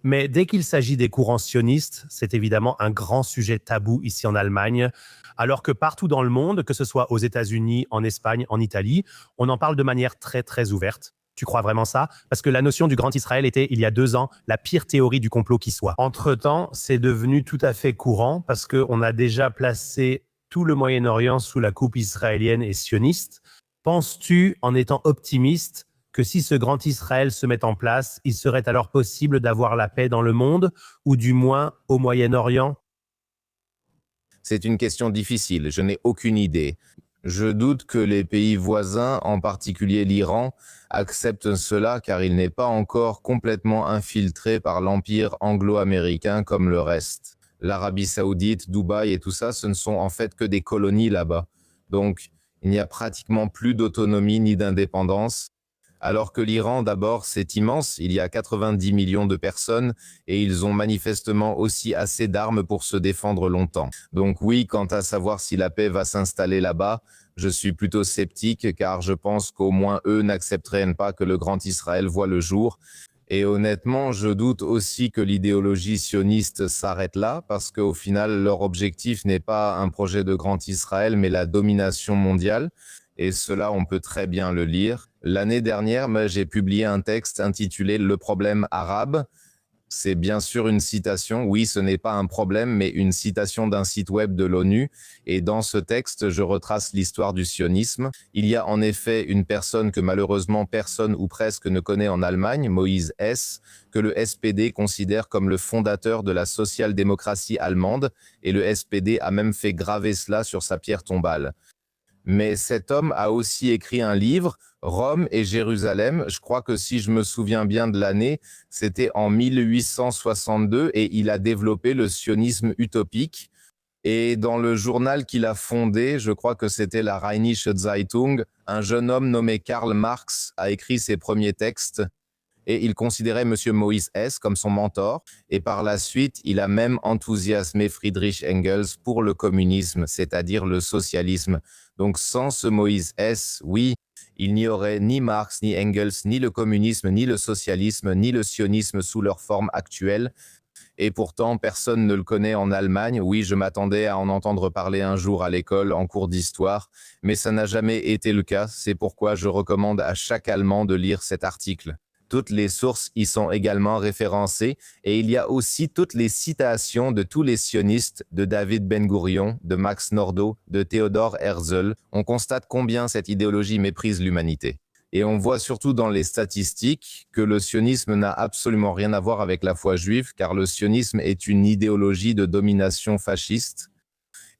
Mais dès qu'il s'agit des courants sionistes, c'est évidemment un grand sujet tabou ici en Allemagne, alors que partout dans le monde, que ce soit aux États-Unis, en Espagne, en Italie, on en parle de manière très, très ouverte. Tu crois vraiment ça? Parce que la notion du Grand Israël était, il y a 2 ans, la pire théorie du complot qui soit. Entre-temps, c'est devenu tout à fait courant parce qu'on a déjà placé tout le Moyen-Orient sous la coupe israélienne et sioniste. Penses-tu, en étant optimiste, que si ce Grand Israël se met en place, il serait alors possible d'avoir la paix dans le monde, ou du moins au Moyen-Orient? C'est une question difficile, je n'ai aucune idée. Je doute que les pays voisins, en particulier l'Iran, acceptent cela car il n'est pas encore complètement infiltré par l'empire anglo-américain comme le reste. L'Arabie Saoudite, Dubaï et tout ça, ce ne sont en fait que des colonies là-bas. Donc, il n'y a pratiquement plus d'autonomie ni d'indépendance. Alors que l'Iran, d'abord, c'est immense, il y a 90 millions de personnes et ils ont manifestement aussi assez d'armes pour se défendre longtemps. Donc oui, quant à savoir si la paix va s'installer là-bas, je suis plutôt sceptique car je pense qu'au moins eux n'accepteraient pas que le Grand Israël voie le jour. Et honnêtement, je doute aussi que l'idéologie sioniste s'arrête là parce qu'au final, leur objectif n'est pas un projet de Grand Israël, mais la domination mondiale. Et cela, on peut très bien le lire. L'année dernière, j'ai publié un texte intitulé « Le problème arabe ». C'est bien sûr une citation, oui, ce n'est pas un problème, mais une citation d'un site web de l'ONU. Et dans ce texte, je retrace l'histoire du sionisme. Il y a en effet une personne que malheureusement personne ou presque ne connaît en Allemagne, Moïse Hess, que le SPD considère comme le fondateur de la social-démocratie allemande, et le SPD a même fait graver cela sur sa pierre tombale. Mais cet homme a aussi écrit un livre, Rome et Jérusalem. Je crois que si je me souviens bien de l'année, c'était en 1862 et il a développé le sionisme utopique. Et dans le journal qu'il a fondé, je crois que c'était la Rheinische Zeitung, un jeune homme nommé Karl Marx a écrit ses premiers textes et il considérait M. Moïse Hess comme son mentor. Et par la suite, il a même enthousiasmé Friedrich Engels pour le communisme, c'est-à-dire le socialisme. Donc sans ce Moïse Hess, oui, il n'y aurait ni Marx, ni Engels, ni le communisme, ni le socialisme, ni le sionisme sous leur forme actuelle. Et pourtant, personne ne le connaît en Allemagne. Oui, je m'attendais à en entendre parler un jour à l'école, en cours d'histoire, mais ça n'a jamais été le cas. C'est pourquoi je recommande à chaque Allemand de lire cet article. Toutes les sources y sont également référencées et il y a aussi toutes les citations de tous les sionistes, de David Ben-Gurion, de Max Nordau, de Theodor Herzl. On constate combien cette idéologie méprise l'humanité. Et on voit surtout dans les statistiques que le sionisme n'a absolument rien à voir avec la foi juive, car le sionisme est une idéologie de domination fasciste.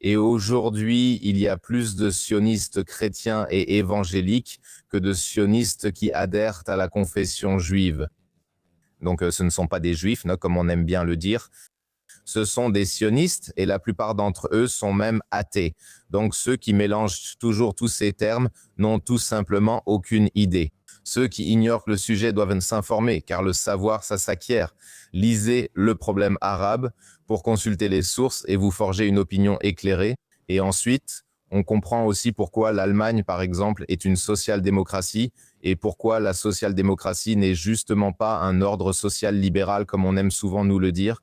Et aujourd'hui, il y a plus de sionistes chrétiens et évangéliques que de sionistes qui adhèrent à la confession juive. Donc ce ne sont pas des juifs, comme on aime bien le dire. Ce sont des sionistes et la plupart d'entre eux sont même athées. Donc ceux qui mélangent toujours tous ces termes n'ont tout simplement aucune idée. Ceux qui ignorent le sujet doivent s'informer, car le savoir, ça s'acquiert. Lisez Le problème arabe pour consulter les sources et vous forger une opinion éclairée. Et ensuite, On comprend aussi pourquoi l'Allemagne, par exemple, est une social-démocratie et pourquoi la social-démocratie n'est justement pas un ordre social libéral comme on aime souvent nous le dire,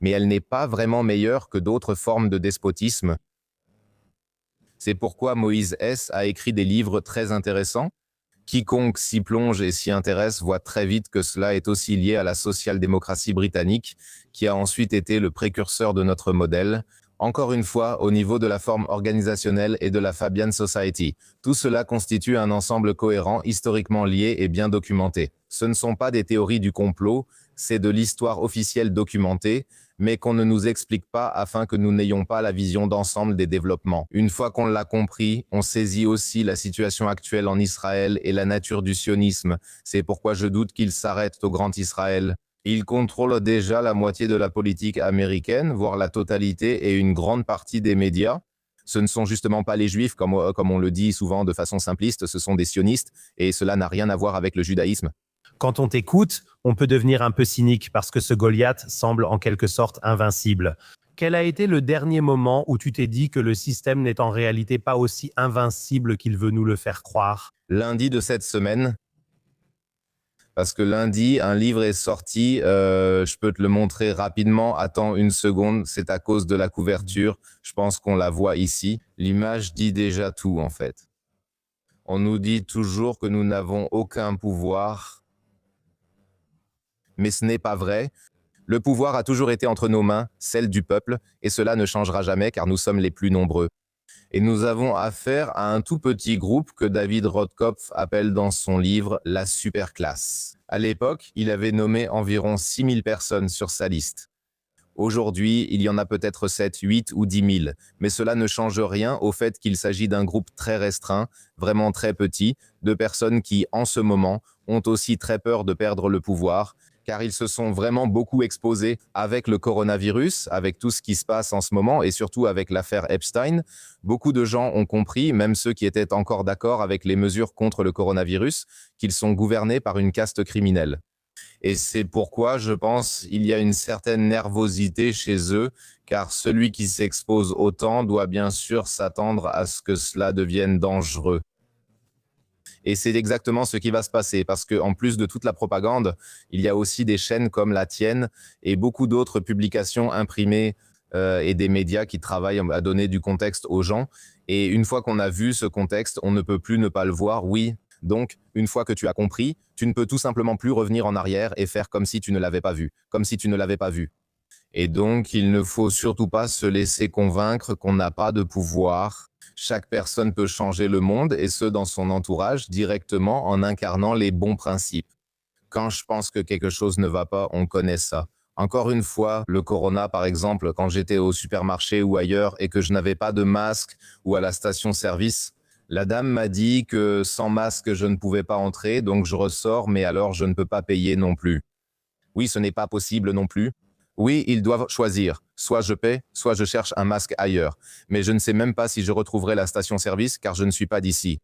mais elle n'est pas vraiment meilleure que d'autres formes de despotisme. C'est pourquoi Moïse Hess a écrit des livres très intéressants. Quiconque s'y plonge et s'y intéresse voit très vite que cela est aussi lié à la social-démocratie britannique, qui a ensuite été le précurseur de notre modèle, encore une fois au niveau de la forme organisationnelle et de la Fabian Society. Tout cela constitue un ensemble cohérent, historiquement lié et bien documenté. Ce ne sont pas des théories du complot, c'est de l'histoire officielle documentée, mais qu'on ne nous explique pas afin que nous n'ayons pas la vision d'ensemble des développements. Une fois qu'on l'a compris, on saisit aussi la situation actuelle en Israël et la nature du sionisme. C'est pourquoi je doute qu'il s'arrête au Grand Israël. Il contrôle déjà la moitié de la politique américaine, voire la totalité et une grande partie des médias. Ce ne sont justement pas les juifs, comme on le dit souvent de façon simpliste, ce sont des sionistes, et cela n'a rien à voir avec le judaïsme. Quand on t'écoute, on peut devenir un peu cynique parce que ce Goliath semble en quelque sorte invincible. Quel a été le dernier moment où tu t'es dit que le système n'est en réalité pas aussi invincible qu'il veut nous le faire croire? Lundi de cette semaine, parce que lundi, un livre est sorti, je peux te le montrer rapidement. Attends une seconde, c'est à cause de la couverture. Je pense qu'on la voit ici. L'image dit déjà tout, en fait. On nous dit toujours que nous n'avons aucun pouvoir, mais ce n'est pas vrai. Le pouvoir a toujours été entre nos mains, celle du peuple, et cela ne changera jamais car nous sommes les plus nombreux. Et nous avons affaire à un tout petit groupe que David Rothkopf appelle dans son livre « La superclasse ». À l'époque, il avait nommé environ 6000 personnes sur sa liste. Aujourd'hui, il y en a peut-être 7, 8 ou 10 000, mais cela ne change rien au fait qu'il s'agit d'un groupe très restreint, vraiment très petit, de personnes qui, en ce moment, ont aussi très peur de perdre le pouvoir, car ils se sont vraiment beaucoup exposés avec le coronavirus, avec tout ce qui se passe en ce moment et surtout avec l'affaire Epstein. Beaucoup de gens ont compris, même ceux qui étaient encore d'accord avec les mesures contre le coronavirus, qu'ils sont gouvernés par une caste criminelle. Et c'est pourquoi, je pense, il y a une certaine nervosité chez eux, car celui qui s'expose autant doit bien sûr s'attendre à ce que cela devienne dangereux. Et c'est exactement ce qui va se passer, parce qu'en plus de toute la propagande, il y a aussi des chaînes comme la tienne et beaucoup d'autres publications imprimées et des médias qui travaillent à donner du contexte aux gens. Et une fois qu'on a vu ce contexte, on ne peut plus ne pas le voir, oui. Donc, une fois que tu as compris, tu ne peux tout simplement plus revenir en arrière et faire comme si tu ne l'avais pas vu, comme si tu ne l'avais pas vu. Et donc, il ne faut surtout pas se laisser convaincre qu'on n'a pas de pouvoir. Chaque personne peut changer le monde, et ce dans son entourage, directement en incarnant les bons principes. Quand je pense que quelque chose ne va pas, on connaît ça. Encore une fois, le corona, par exemple, quand j'étais au supermarché ou ailleurs et que je n'avais pas de masque ou à la station-service, la dame m'a dit que sans masque, je ne pouvais pas entrer, donc je ressors, mais alors je ne peux pas payer non plus. Oui, ce n'est pas possible non plus. Oui, ils doivent choisir. Soit je paie, soit je cherche un masque ailleurs. Mais je ne sais même pas si je retrouverai la station-service car je ne suis pas d'ici.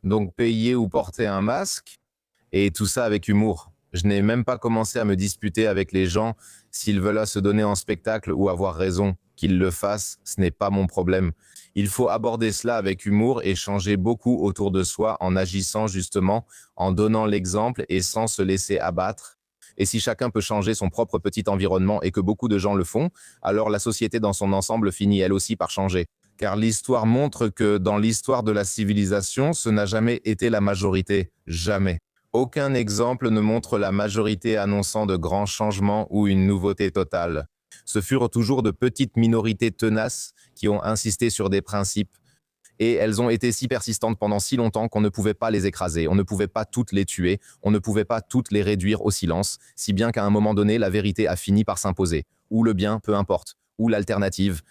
Donc payer ou porter un masque, et tout ça avec humour. Je n'ai même pas commencé à me disputer avec les gens s'ils veulent se donner en spectacle ou avoir raison. Qu'ils le fassent, ce n'est pas mon problème. Il faut aborder cela avec humour et changer beaucoup autour de soi en agissant justement, en donnant l'exemple et sans se laisser abattre. Et si chacun peut changer son propre petit environnement et que beaucoup de gens le font, alors la société dans son ensemble finit elle aussi par changer. Car l'histoire montre que dans l'histoire de la civilisation, ce n'a jamais été la majorité. Jamais. Aucun exemple ne montre la majorité annonçant de grands changements ou une nouveauté totale. Ce furent toujours de petites minorités tenaces qui ont insisté sur des principes. Et elles ont été si persistantes pendant si longtemps qu'on ne pouvait pas les écraser, on ne pouvait pas toutes les tuer, on ne pouvait pas toutes les réduire au silence, si bien qu'à un moment donné, la vérité a fini par s'imposer. Ou le bien, peu importe. Ou l'alternative.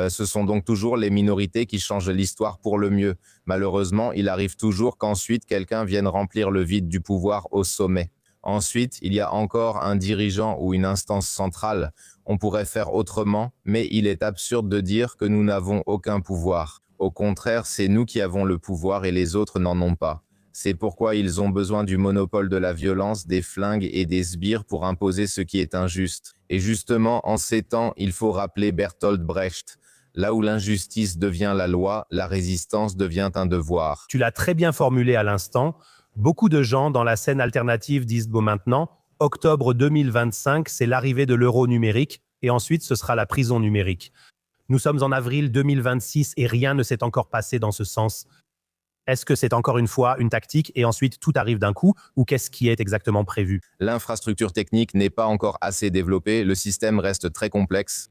Ce sont donc toujours les minorités qui changent l'histoire pour le mieux. Malheureusement, il arrive toujours qu'ensuite quelqu'un vienne remplir le vide du pouvoir au sommet. Ensuite, il y a encore un dirigeant ou une instance centrale. On pourrait faire autrement, mais il est absurde de dire que nous n'avons aucun pouvoir. Au contraire, c'est nous qui avons le pouvoir et les autres n'en ont pas. C'est pourquoi ils ont besoin du monopole de la violence, des flingues et des sbires pour imposer ce qui est injuste. Et justement, en ces temps, il faut rappeler Bertolt Brecht. Là où l'injustice devient la loi, la résistance devient un devoir. Tu l'as très bien formulé à l'instant. Beaucoup de gens dans la scène alternative disent bon maintenant, octobre 2025, c'est l'arrivée de l'euro numérique et ensuite ce sera la prison numérique. Nous sommes en avril 2026 et rien ne s'est encore passé dans ce sens. Est-ce que c'est encore une fois une tactique et ensuite tout arrive d'un coup ou qu'est-ce qui est exactement prévu? L'infrastructure technique n'est pas encore assez développée, le système reste très complexe.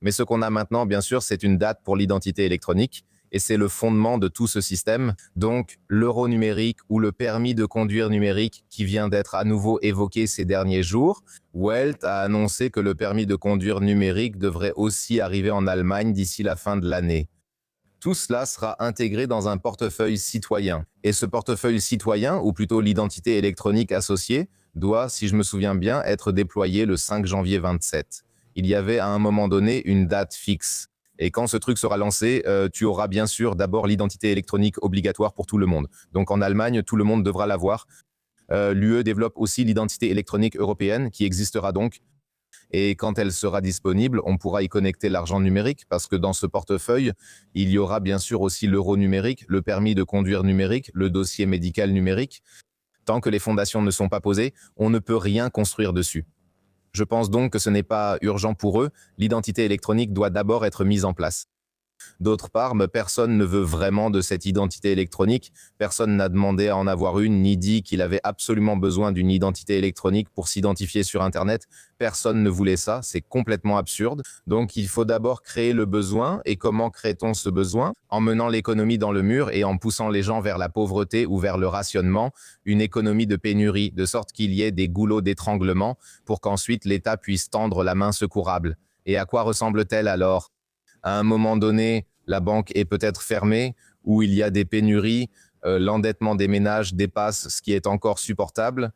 Mais ce qu'on a maintenant, bien sûr, c'est une date pour l'identité électronique et c'est le fondement de tout ce système. Donc, l'euro numérique ou le permis de conduire numérique qui vient d'être à nouveau évoqué ces derniers jours. Welt a annoncé que le permis de conduire numérique devrait aussi arriver en Allemagne d'ici la fin de l'année. Tout cela sera intégré dans un portefeuille citoyen. Et ce portefeuille citoyen, ou plutôt l'identité électronique associée, doit, si je me souviens bien, être déployé le 5 janvier 27. Il y avait à un moment donné une date fixe. Et quand ce truc sera lancé, tu auras bien sûr d'abord l'identité électronique obligatoire pour tout le monde. Donc en Allemagne, tout le monde devra l'avoir. L'UE développe aussi l'identité électronique européenne qui existera donc. Et quand elle sera disponible, on pourra y connecter l'argent numérique parce que dans ce portefeuille, il y aura bien sûr aussi l'euro numérique, le permis de conduire numérique, le dossier médical numérique. Tant que les fondations ne sont pas posées, on ne peut rien construire dessus. Je pense donc que ce n'est pas urgent pour eux, l'identité électronique doit d'abord être mise en place. D'autre part, personne ne veut vraiment de cette identité électronique. Personne n'a demandé à en avoir une, ni dit qu'il avait absolument besoin d'une identité électronique pour s'identifier sur Internet. Personne ne voulait ça, c'est complètement absurde. Donc il faut d'abord créer le besoin. Et comment crée-t-on ce besoin? En menant l'économie dans le mur et en poussant les gens vers la pauvreté ou vers le rationnement, une économie de pénurie, de sorte qu'il y ait des goulots d'étranglement pour qu'ensuite l'État puisse tendre la main secourable. Et à quoi ressemble-t-elle alors? À un moment donné, la banque est peut-être fermée, ou il y a des pénuries, l'endettement des ménages dépasse ce qui est encore supportable.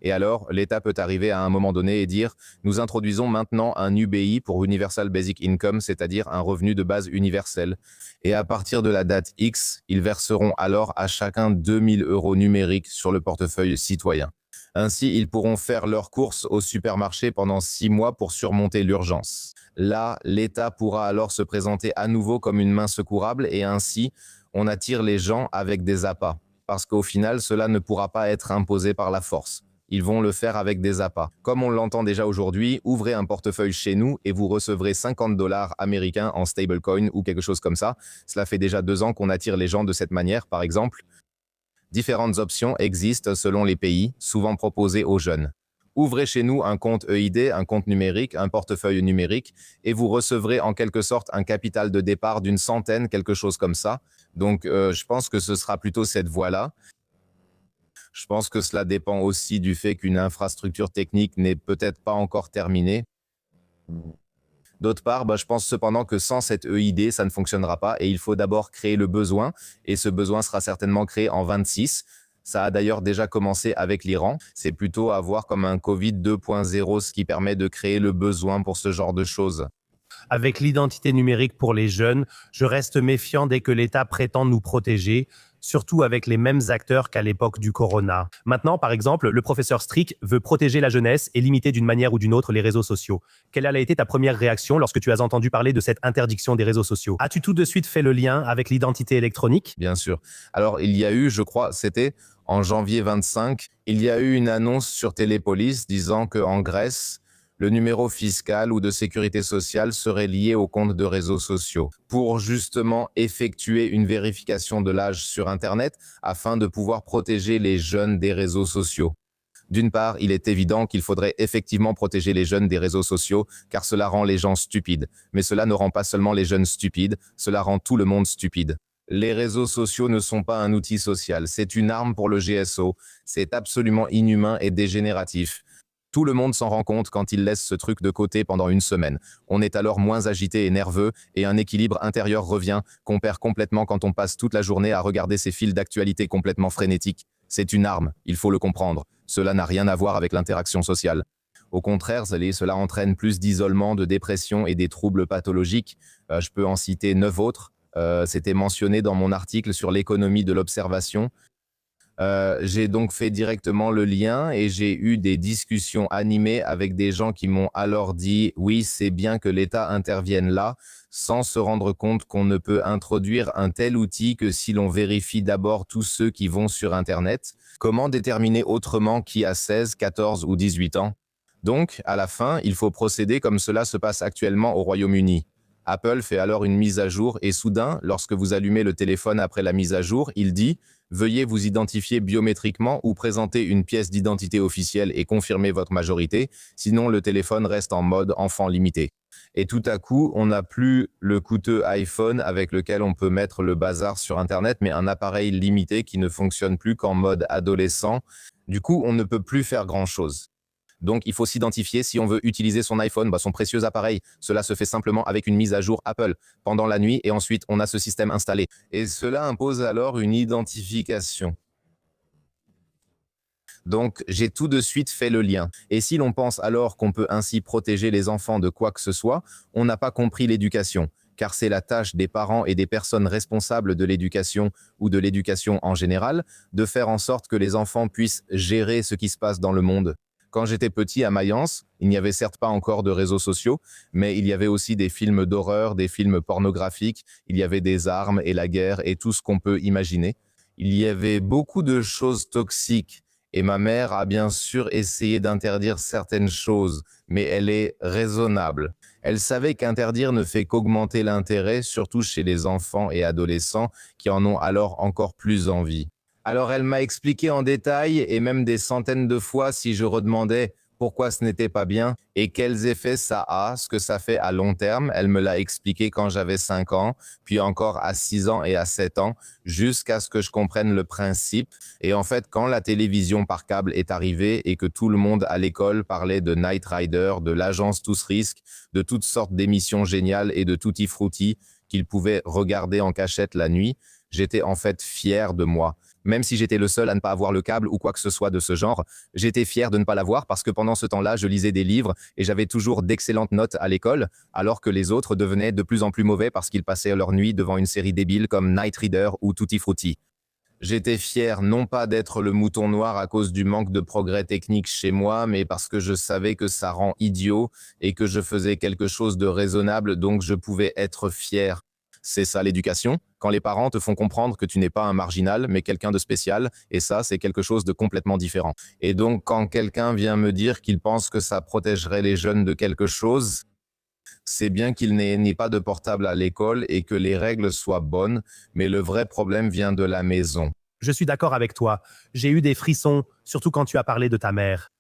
Et alors, l'État peut arriver à un moment donné et dire « Nous introduisons maintenant un UBI pour Universal Basic Income, c'est-à-dire un revenu de base universel. Et à partir de la date X, ils verseront alors à chacun 2000 € numériques sur le portefeuille citoyen. Ainsi, ils pourront faire leurs courses au supermarché pendant 6 mois pour surmonter l'urgence. Là, l'État pourra alors se présenter à nouveau comme une main secourable et ainsi, on attire les gens avec des appâts. Parce qu'au final, cela ne pourra pas être imposé par la force. Ils vont le faire avec des appâts. Comme on l'entend déjà aujourd'hui, ouvrez un portefeuille chez nous et vous recevrez 50 $ américains en stablecoin ou quelque chose comme ça. Cela fait déjà 2 ans qu'on attire les gens de cette manière, par exemple. Différentes options existent selon les pays, souvent proposées aux jeunes. Ouvrez chez nous un compte EID, un compte numérique, un portefeuille numérique, et vous recevrez en quelque sorte un capital de départ d'une centaine, quelque chose comme ça. Donc, je pense que ce sera plutôt cette voie-là. Je pense que cela dépend aussi du fait qu'une infrastructure technique n'est peut-être pas encore terminée. D'autre part, je pense cependant que sans cette EID, ça ne fonctionnera pas et il faut d'abord créer le besoin et ce besoin sera certainement créé en 26. Ça a d'ailleurs déjà commencé avec l'Iran. C'est plutôt à voir comme un Covid 2.0, ce qui permet de créer le besoin pour ce genre de choses. Avec l'identité numérique pour les jeunes, je reste méfiant dès que l'État prétend nous protéger, surtout avec les mêmes acteurs qu'à l'époque du corona. Maintenant, par exemple, le professeur Strick veut protéger la jeunesse et limiter d'une manière ou d'une autre les réseaux sociaux. Quelle a été ta première réaction lorsque tu as entendu parler de cette interdiction des réseaux sociaux? As-tu tout de suite fait le lien avec l'identité électronique? Bien sûr. Alors, il y a eu, je crois, c'était en janvier 25, il y a eu une annonce sur Télépolis disant qu'en Grèce, le numéro fiscal ou de sécurité sociale serait lié au compte de réseaux sociaux pour justement effectuer une vérification de l'âge sur Internet afin de pouvoir protéger les jeunes des réseaux sociaux. D'une part, il est évident qu'il faudrait effectivement protéger les jeunes des réseaux sociaux car cela rend les gens stupides. Mais cela ne rend pas seulement les jeunes stupides, cela rend tout le monde stupide. Les réseaux sociaux ne sont pas un outil social, c'est une arme pour le GSO. C'est absolument inhumain et dégénératif. Tout le monde s'en rend compte quand il laisse ce truc de côté pendant une semaine. On est alors moins agité et nerveux et un équilibre intérieur revient qu'on perd complètement quand on passe toute la journée à regarder ces fils d'actualité complètement frénétiques. C'est une arme, il faut le comprendre. Cela n'a rien à voir avec l'interaction sociale. Au contraire, cela entraîne plus d'isolement, de dépression et des troubles pathologiques. Je peux en citer 9 autres. C'était mentionné dans mon article sur l'économie de l'observation. J'ai donc fait directement le lien et j'ai eu des discussions animées avec des gens qui m'ont alors dit oui, c'est bien que l'État intervienne là, sans se rendre compte qu'on ne peut introduire un tel outil que si l'on vérifie d'abord tous ceux qui vont sur Internet. Comment déterminer autrement qui a 16, 14 ou 18 ans? Donc, à la fin, il faut procéder comme cela se passe actuellement au Royaume-Uni. Apple fait alors une mise à jour et soudain, lorsque vous allumez le téléphone après la mise à jour, il dit « Veuillez vous identifier biométriquement ou présenter une pièce d'identité officielle et confirmer votre majorité, sinon le téléphone reste en mode enfant limité ». Et tout à coup, on n'a plus le coûteux iPhone avec lequel on peut mettre le bazar sur Internet, mais un appareil limité qui ne fonctionne plus qu'en mode adolescent. Du coup, on ne peut plus faire grand-chose. Donc, il faut s'identifier si on veut utiliser son iPhone, son précieux appareil. Cela se fait simplement avec une mise à jour Apple pendant la nuit et ensuite, on a ce système installé. Et cela impose alors une identification. Donc, j'ai tout de suite fait le lien. Et si l'on pense alors qu'on peut ainsi protéger les enfants de quoi que ce soit, on n'a pas compris l'éducation, car c'est la tâche des parents et des personnes responsables de l'éducation ou de l'éducation en général, de faire en sorte que les enfants puissent gérer ce qui se passe dans le monde. Quand j'étais petit à Mayence, il n'y avait certes pas encore de réseaux sociaux, mais il y avait aussi des films d'horreur, des films pornographiques, il y avait des armes et la guerre et tout ce qu'on peut imaginer. Il y avait beaucoup de choses toxiques et ma mère a bien sûr essayé d'interdire certaines choses, mais elle est raisonnable. Elle savait qu'interdire ne fait qu'augmenter l'intérêt, surtout chez les enfants et adolescents qui en ont alors encore plus envie. Alors elle m'a expliqué en détail et même des centaines de fois si je redemandais pourquoi ce n'était pas bien et quels effets ça a, ce que ça fait à long terme. Elle me l'a expliqué quand j'avais 5 ans, puis encore à 6 ans et à 7 ans, jusqu'à ce que je comprenne le principe. Et en fait, quand la télévision par câble est arrivée et que tout le monde à l'école parlait de Knight Rider, de l'agence Tous Risques, de toutes sortes d'émissions géniales et de tutti frutti qu'ils pouvaient regarder en cachette la nuit, j'étais en fait fier de moi. Même si j'étais le seul à ne pas avoir le câble ou quoi que ce soit de ce genre, j'étais fier de ne pas l'avoir parce que pendant ce temps-là, je lisais des livres et j'avais toujours d'excellentes notes à l'école, alors que les autres devenaient de plus en plus mauvais parce qu'ils passaient leur nuit devant une série débile comme Knight Rider ou Tutti Frutti. J'étais fier non pas d'être le mouton noir à cause du manque de progrès technique chez moi, mais parce que je savais que ça rend idiot et que je faisais quelque chose de raisonnable, donc je pouvais être fier. C'est ça l'éducation, quand les parents te font comprendre que tu n'es pas un marginal, mais quelqu'un de spécial, et ça, c'est quelque chose de complètement différent. Et donc, quand quelqu'un vient me dire qu'il pense que ça protégerait les jeunes de quelque chose, c'est bien qu'il n'ait pas de portable à l'école et que les règles soient bonnes, mais le vrai problème vient de la maison. Je suis d'accord avec toi. J'ai eu des frissons, surtout quand tu as parlé de ta mère.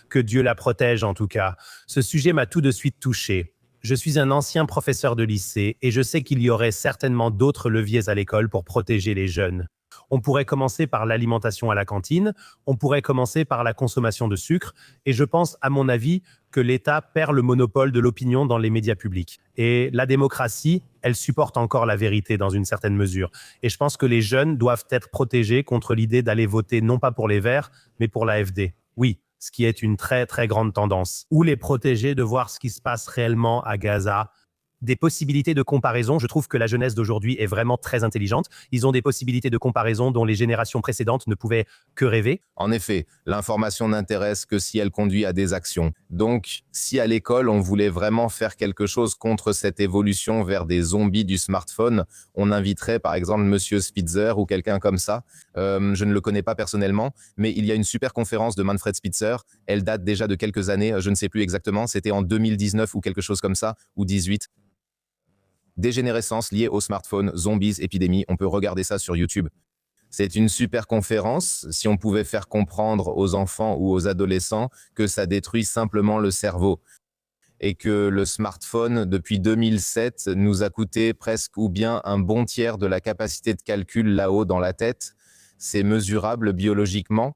Que Dieu la protège en tout cas. Ce sujet m'a tout de suite touché. Je suis un ancien professeur de lycée et je sais qu'il y aurait certainement d'autres leviers à l'école pour protéger les jeunes. On pourrait commencer par l'alimentation à la cantine, on pourrait commencer par la consommation de sucre, et je pense, à mon avis, que l'État perd le monopole de l'opinion dans les médias publics. Et la démocratie, elle supporte encore la vérité dans une certaine mesure. Et je pense que les jeunes doivent être protégés contre l'idée d'aller voter non pas pour les Verts, mais pour l'AfD. Oui, ce qui est une très très grande tendance. Ou les protéger de voir ce qui se passe réellement à Gaza. Des possibilités de comparaison. Je trouve que la jeunesse d'aujourd'hui est vraiment très intelligente. Ils ont des possibilités de comparaison dont les générations précédentes ne pouvaient que rêver. En effet, l'information n'intéresse que si elle conduit à des actions. Donc, si à l'école, on voulait vraiment faire quelque chose contre cette évolution vers des zombies du smartphone, on inviterait par exemple Monsieur Spitzer ou quelqu'un comme ça. Je ne le connais pas personnellement, mais il y a une super conférence de Manfred Spitzer. Elle date déjà de quelques années, je ne sais plus exactement, c'était en 2019 ou quelque chose comme ça, ou 18. Dégénérescence liée au smartphone, zombies, épidémie, on peut regarder ça sur YouTube. C'est une super conférence si on pouvait faire comprendre aux enfants ou aux adolescents que ça détruit simplement le cerveau et que le smartphone, depuis 2007, nous a coûté presque ou bien un bon tiers de la capacité de calcul là-haut dans la tête. C'est mesurable biologiquement.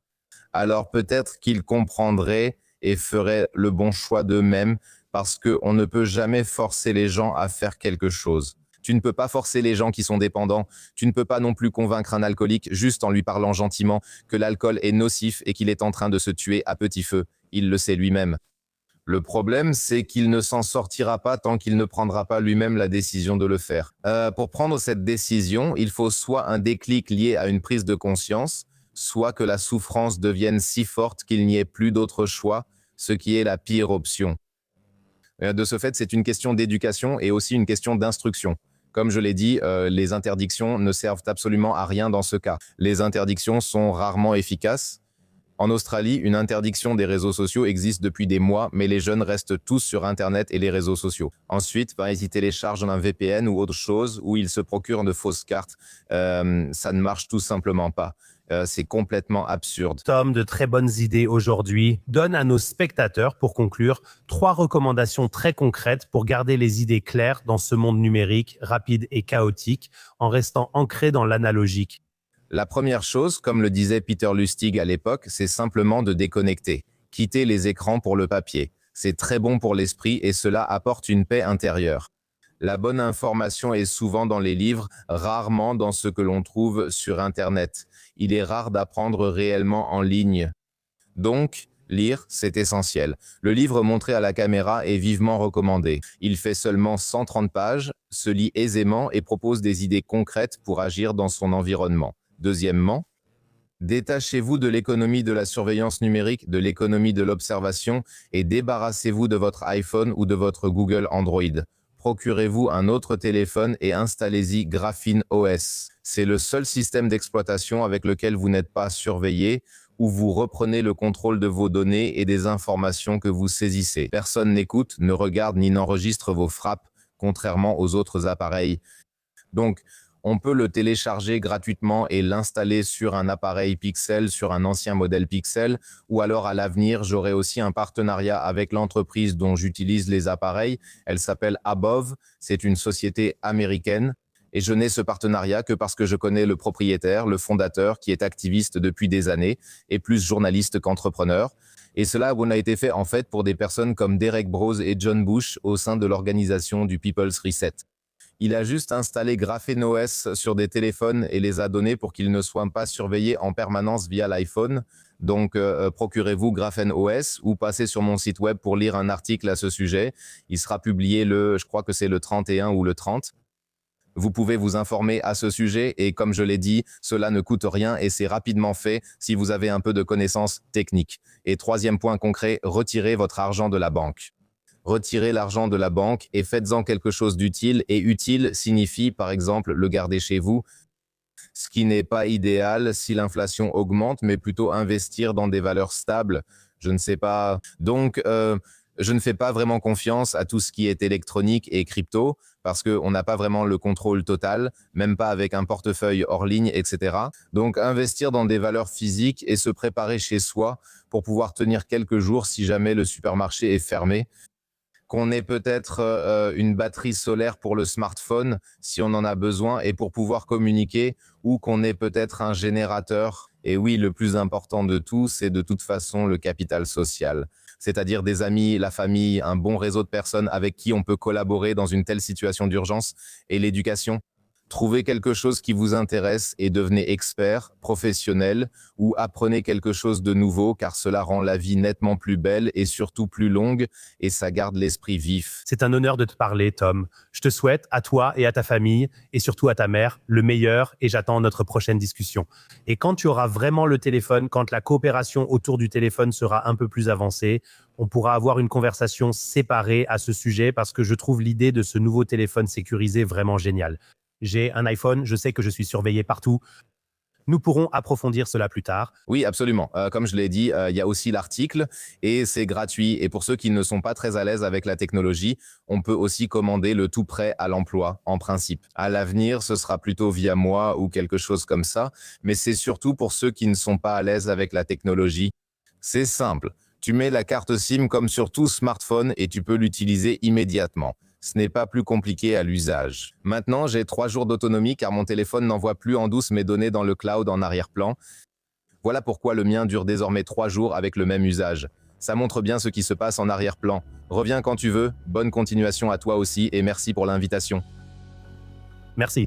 Alors peut-être qu'ils comprendraient et feraient le bon choix d'eux-mêmes parce qu'on ne peut jamais forcer les gens à faire quelque chose. Tu ne peux pas forcer les gens qui sont dépendants. Tu ne peux pas non plus convaincre un alcoolique juste en lui parlant gentiment que l'alcool est nocif et qu'il est en train de se tuer à petit feu. Il le sait lui-même. Le problème, c'est qu'il ne s'en sortira pas tant qu'il ne prendra pas lui-même la décision de le faire. Pour prendre cette décision, il faut soit un déclic lié à une prise de conscience, soit que la souffrance devienne si forte qu'il n'y ait plus d'autre choix, ce qui est la pire option. De ce fait, c'est une question d'éducation et aussi une question d'instruction. Comme je l'ai dit, les interdictions ne servent absolument à rien dans ce cas. Les interdictions sont rarement efficaces. En Australie, une interdiction des réseaux sociaux existe depuis des mois, mais les jeunes restent tous sur Internet et les réseaux sociaux. Ensuite, ils téléchargent un VPN ou autre chose, ou ils se procurent de fausses cartes. Ça ne marche tout simplement pas. C'est complètement absurde. Tom, de très bonnes idées aujourd'hui. Donne à nos spectateurs, pour conclure, 3 recommandations très concrètes pour garder les idées claires dans ce monde numérique, rapide et chaotique, en restant ancré dans l'analogique. La première chose, comme le disait Peter Lustig à l'époque, c'est simplement de déconnecter. Quitter les écrans pour le papier. C'est très bon pour l'esprit et cela apporte une paix intérieure. La bonne information est souvent dans les livres, rarement dans ce que l'on trouve sur Internet. Il est rare d'apprendre réellement en ligne. Donc, lire, c'est essentiel. Le livre montré à la caméra est vivement recommandé. Il fait seulement 130 pages, se lit aisément et propose des idées concrètes pour agir dans son environnement. Deuxièmement, détachez-vous de l'économie de la surveillance numérique, de l'économie de l'observation et débarrassez-vous de votre iPhone ou de votre Google Android. Procurez-vous un autre téléphone et installez-y Graphene OS. C'est le seul système d'exploitation avec lequel vous n'êtes pas surveillé, où vous reprenez le contrôle de vos données et des informations que vous saisissez. Personne n'écoute, ne regarde ni n'enregistre vos frappes, contrairement aux autres appareils. Donc, on peut le télécharger gratuitement et l'installer sur un appareil Pixel, sur un ancien modèle Pixel, ou alors à l'avenir, j'aurai aussi un partenariat avec l'entreprise dont j'utilise les appareils. Elle s'appelle Above, c'est une société américaine. Et je n'ai ce partenariat que parce que je connais le propriétaire, le fondateur, qui est activiste depuis des années, et plus journaliste qu'entrepreneur. Et cela a été fait en fait pour des personnes comme Derek Bros et John Bush au sein de l'organisation du People's Reset. Il a juste installé Graphene OS sur des téléphones et les a donnés pour qu'ils ne soient pas surveillés en permanence via l'iPhone. Donc, procurez-vous Graphene OS ou passez sur mon site web pour lire un article à ce sujet. Il sera publié je crois que c'est le 31 ou le 30. Vous pouvez vous informer à ce sujet et comme je l'ai dit, cela ne coûte rien et c'est rapidement fait si vous avez un peu de connaissances techniques. Et troisième point concret, retirez votre argent de la banque. Retirez l'argent de la banque et faites-en quelque chose d'utile. Et utile signifie, par exemple, le garder chez vous, ce qui n'est pas idéal si l'inflation augmente, mais plutôt investir dans des valeurs stables. Je ne sais pas. Donc, je ne fais pas vraiment confiance à tout ce qui est électronique et crypto parce qu'on n'a pas vraiment le contrôle total, même pas avec un portefeuille hors ligne, etc. Donc, investir dans des valeurs physiques et se préparer chez soi pour pouvoir tenir quelques jours si jamais le supermarché est fermé. Qu'on ait peut-être une batterie solaire pour le smartphone si on en a besoin et pour pouvoir communiquer, ou qu'on ait peut-être un générateur. Et oui, le plus important de tout, c'est de toute façon le capital social, c'est-à-dire des amis, la famille, un bon réseau de personnes avec qui on peut collaborer dans une telle situation d'urgence et l'éducation. Trouvez quelque chose qui vous intéresse et devenez expert, professionnel ou apprenez quelque chose de nouveau car cela rend la vie nettement plus belle et surtout plus longue et ça garde l'esprit vif. C'est un honneur de te parler, Tom. Je te souhaite, à toi et à ta famille, et surtout à ta mère, le meilleur et j'attends notre prochaine discussion. Et quand tu auras vraiment le téléphone, quand la coopération autour du téléphone sera un peu plus avancée, on pourra avoir une conversation séparée à ce sujet parce que je trouve l'idée de ce nouveau téléphone sécurisé vraiment géniale. J'ai un iPhone, je sais que je suis surveillé partout. Nous pourrons approfondir cela plus tard. Oui, absolument. Comme je l'ai dit, il y a aussi l'article et c'est gratuit. Et pour ceux qui ne sont pas très à l'aise avec la technologie, on peut aussi commander le tout prêt à l'emploi, en principe. À l'avenir, ce sera plutôt via moi ou quelque chose comme ça. Mais c'est surtout pour ceux qui ne sont pas à l'aise avec la technologie. C'est simple. Tu mets la carte SIM comme sur tout smartphone et tu peux l'utiliser immédiatement. Ce n'est pas plus compliqué à l'usage. Maintenant, j'ai 3 jours d'autonomie car mon téléphone n'envoie plus en douce mes données dans le cloud en arrière-plan. Voilà pourquoi le mien dure désormais 3 jours avec le même usage. Ça montre bien ce qui se passe en arrière-plan. Reviens quand tu veux, bonne continuation à toi aussi et merci pour l'invitation. Merci.